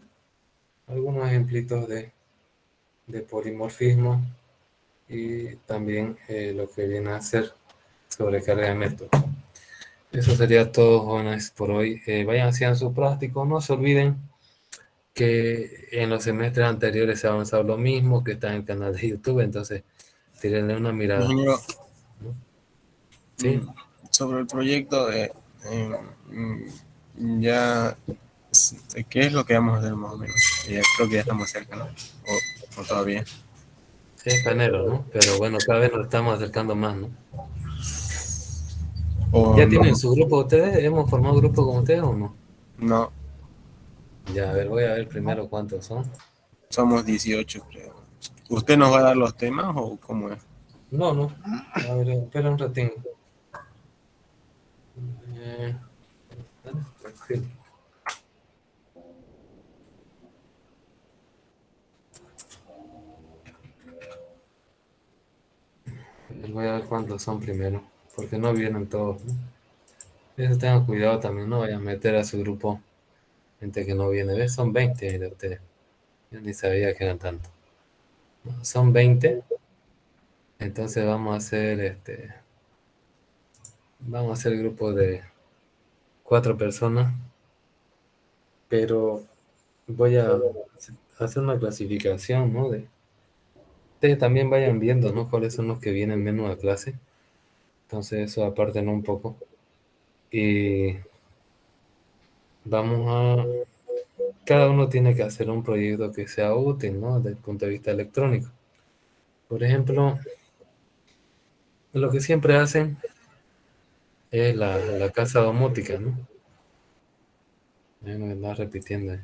algunos ejemplitos de polimorfismo y también lo que viene a ser sobrecarga de método. Eso sería todo, jóvenes, por hoy. Vayan haciendo su práctico. No se olviden que en los semestres anteriores se ha avanzado lo mismo, que está en el canal de YouTube, entonces tírenle una mirada. Ingeniero, ¿No? Sí. sobre el proyecto ya, ¿qué es lo que vamos a hacer más o menos? Ya creo que ya estamos cerca, ¿no? O todavía. Es panero, ¿no? Pero bueno, cada vez nos estamos acercando más, ¿no? O ¿Ya no, tienen su grupo ustedes? ¿Hemos formado grupo con ustedes o no? no, Ya, a ver, voy a ver primero cuántos son. somos 18, creo. ¿Usted nos va a dar los temas o cómo es? No, no. A ver, espera un ratín. Perfil. Voy a ver cuántos son primero, porque no vienen todos, ¿no? Eso tengan cuidado también, no vayan a meter a su grupo gente que no viene. ¿Ves? Son 20 de ustedes. Yo ni sabía que eran tantos. Son 20. Entonces vamos a hacer Vamos a hacer grupo de 4 personas, pero voy a hacer una clasificación, ¿no? Ustedes también vayan viendo, ¿no? Cuáles son los que vienen menos a clase. Entonces eso aparte, ¿no? Un poco. Y vamos a... Cada uno tiene que hacer un proyecto que sea útil, ¿no? Desde el punto de vista electrónico. Por ejemplo, lo que siempre hacen es la casa domótica, ¿no? Me anda repitiendo.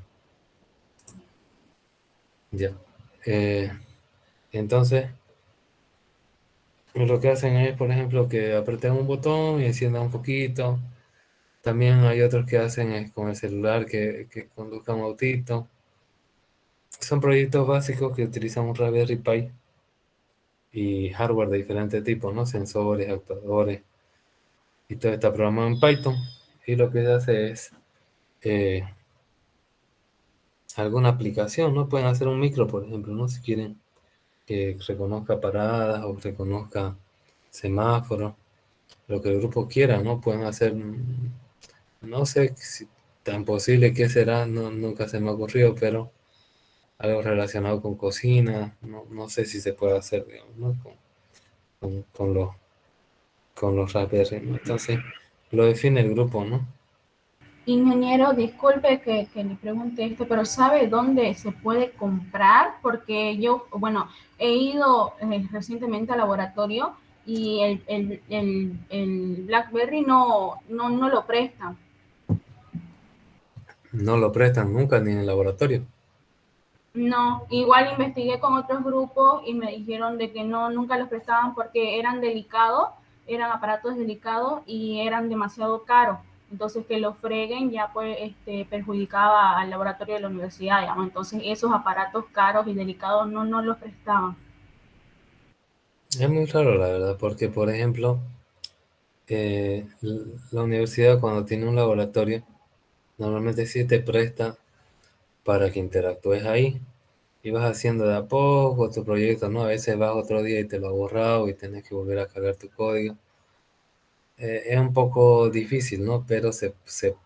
Ya. Eh, entonces, lo que hacen es, por ejemplo, que apretan un botón y enciendan un poquito. También hay otros que hacen es con el celular que conduzca un autito. Son proyectos básicos que utilizan un Raspberry Pi y hardware de diferentes tipos, ¿no? Sensores, actuadores, y todo está programado en Python. Y lo que se hace es eh, alguna aplicación, ¿no? Pueden hacer un micro, por ejemplo, ¿no? Si quieren que reconozca paradas o reconozca semáforos, lo que el grupo quiera, ¿no? Pueden hacer, no sé si tan posible que será, no, nunca se me ha ocurrido, pero algo relacionado con cocina, no sé si se puede hacer, digamos, ¿no? Con los Raspberry, ¿no? Entonces, lo define el grupo, ¿no? Ingeniero, disculpe que le pregunte esto, pero ¿sabe dónde se puede comprar? Porque yo, bueno, he ido recientemente al laboratorio y el BlackBerry no lo prestan. No lo prestan nunca ni en el laboratorio. No, igual investigué con otros grupos y me dijeron de que no, nunca los prestaban porque eran delicados, eran aparatos delicados y eran demasiado caros. Entonces que los freguen ya pues perjudicaba al laboratorio de la universidad, digamos. Entonces esos aparatos caros y delicados no los prestaban. Es muy raro, la verdad, porque, por ejemplo, la universidad cuando tiene un laboratorio, normalmente sí te presta para que interactúes ahí y vas haciendo de a poco tu proyecto, ¿no? A veces vas otro día y te lo has borrado y tenés que volver a cargar tu código. Es un poco difícil, ¿no? Pero se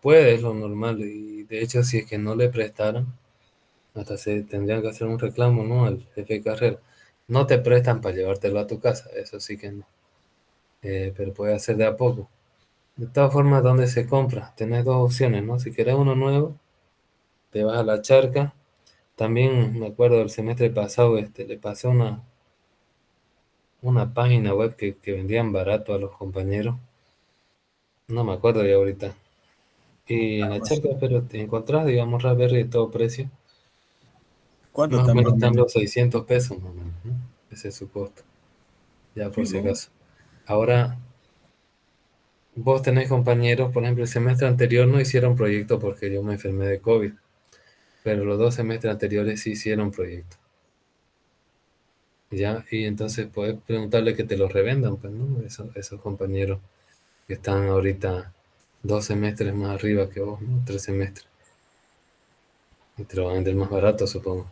puede, es lo normal. Y de hecho, si es que no le prestaron, hasta se tendrían que hacer un reclamo, ¿no? Al jefe de carrera. No te prestan para llevártelo a tu casa, eso sí que no. Pero puede hacer de a poco. De todas formas, ¿dónde se compra? Tenés dos opciones, ¿no? Si querés uno nuevo, te vas a la charca. También me acuerdo del semestre pasado, le pasé una página web que vendían barato a los compañeros. No me acuerdo ya ahorita. Y en la Algo así. charca, pero te encontrás, digamos, Raspberry de todo precio. ¿Cuánto Más o está más menos o están menos? los 600 pesos, más o menos, ¿no? Ese es su costo, ya por si Bien. acaso. Ahora, vos tenés compañeros, por ejemplo, el semestre anterior no hicieron proyecto porque yo me enfermé de COVID, pero los 2 semestres anteriores sí hicieron proyecto. ¿Ya? Y entonces puedes preguntarle que te lo revendan, pues, ¿no? Esos compañeros que están ahorita 2 semestres más arriba que vos, ¿no? 3 semestres. Y te lo van a vender más barato, supongo.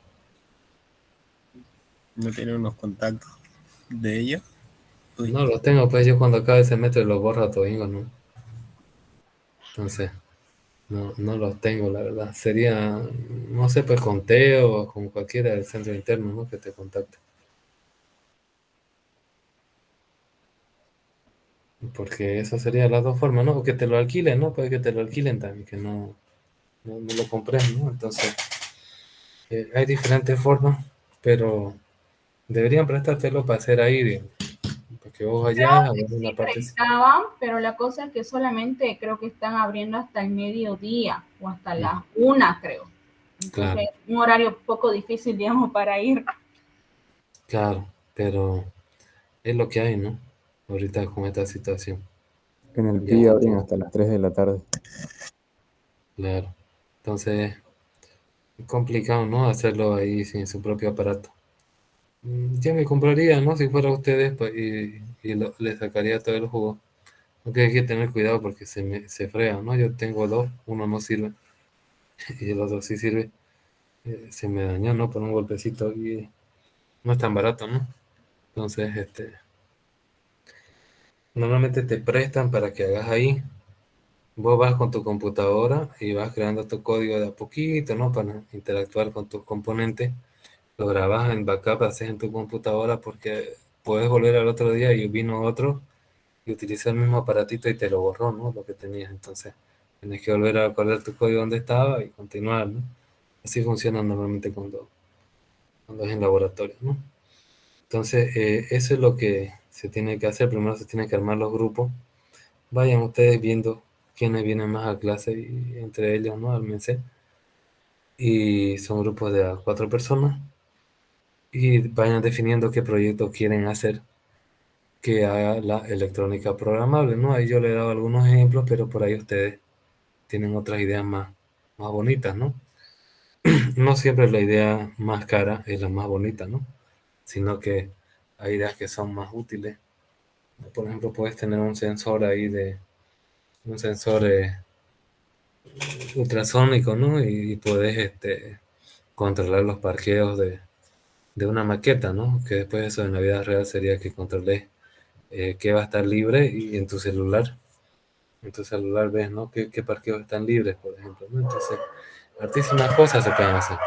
¿No tiene unos contactos de ellos? Uy, No, los tengo, pues yo cuando acabe el semestre los borro a todingo, ¿no? Entonces, no los tengo, la verdad. Sería, no sé, pues con Teo o con cualquiera del centro interno, ¿no? Que te contacte. Porque eso sería las dos formas, ¿no? O que te lo alquilen, ¿no? Puede que te lo alquilen también, que no lo compres, ¿no? Entonces, hay diferentes formas, pero deberían prestártelo para hacer ahí, digamos, para que vos Creo vayas a que ver una sí parte. prestaban, pero la cosa es que solamente creo que están abriendo hasta el mediodía o hasta las 1, creo. Claro, Entonces, un horario poco difícil, digamos, para ir. claro, pero es lo que hay, ¿no? Ahorita con esta situación. En el Ya, PI abren entonces, hasta las 3 de la tarde. claro. Entonces, es complicado, ¿no? Hacerlo ahí sin su propio aparato. Yo me compraría, ¿no? Si fuera ustedes, pues, y le sacaría todo el jugo. Aunque hay que tener cuidado porque se frea, ¿no? Yo tengo dos, uno no sirve y el otro sí sirve. Se me dañó, ¿no? Por un golpecito y no es tan barato, ¿no? Entonces, normalmente te prestan para que hagas ahí. Vos vas con tu computadora y vas creando tu código de a poquito, ¿no? Para interactuar con tus componentes. Lo grabas en backup, haces en tu computadora porque puedes volver al otro día y vino otro y utilizó el mismo aparatito y te lo borró, ¿no? Lo que tenías. Entonces, tienes que volver a acordar tu código donde estaba y continuar, ¿no? Así funciona normalmente cuando es en laboratorio, ¿no? Entonces, eso es lo que se tiene que hacer. Primero se tienen que armar los grupos. Vayan ustedes viendo quiénes vienen más a clase y entre ellos, ¿no? Ármense. Y son grupos de a 4 personas. Y vayan definiendo qué proyecto quieren hacer que haga la electrónica programable, ¿no? Ahí yo le he dado algunos ejemplos, pero por ahí ustedes tienen otras ideas más bonitas, ¿no? No siempre la idea más cara es la más bonita, ¿no? Sino que hay ideas que son más útiles. Por ejemplo, puedes tener un sensor ahí un sensor ultrasónico, ¿no? Y puedes controlar los parqueos de una maqueta, ¿no? Que después eso en la vida real sería que controles qué va a estar libre y en tu celular ves, ¿no? ¿Qué parqueos están libres, por ejemplo, ¿no? Entonces, hartísimas cosas se pueden hacer.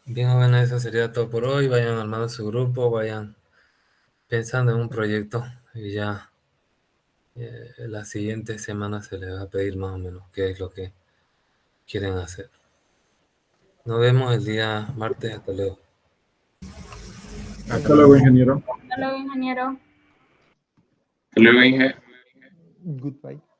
Bien, bueno, eso sería todo por hoy. Vayan armando su grupo, vayan pensando en un proyecto y ya la siguiente semana se les va a pedir más o menos qué es lo que quieren hacer. Nos vemos el día martes. Hasta luego. Hasta luego, ingeniero. Hasta luego, ingeniero. Hasta luego, Inge. Goodbye.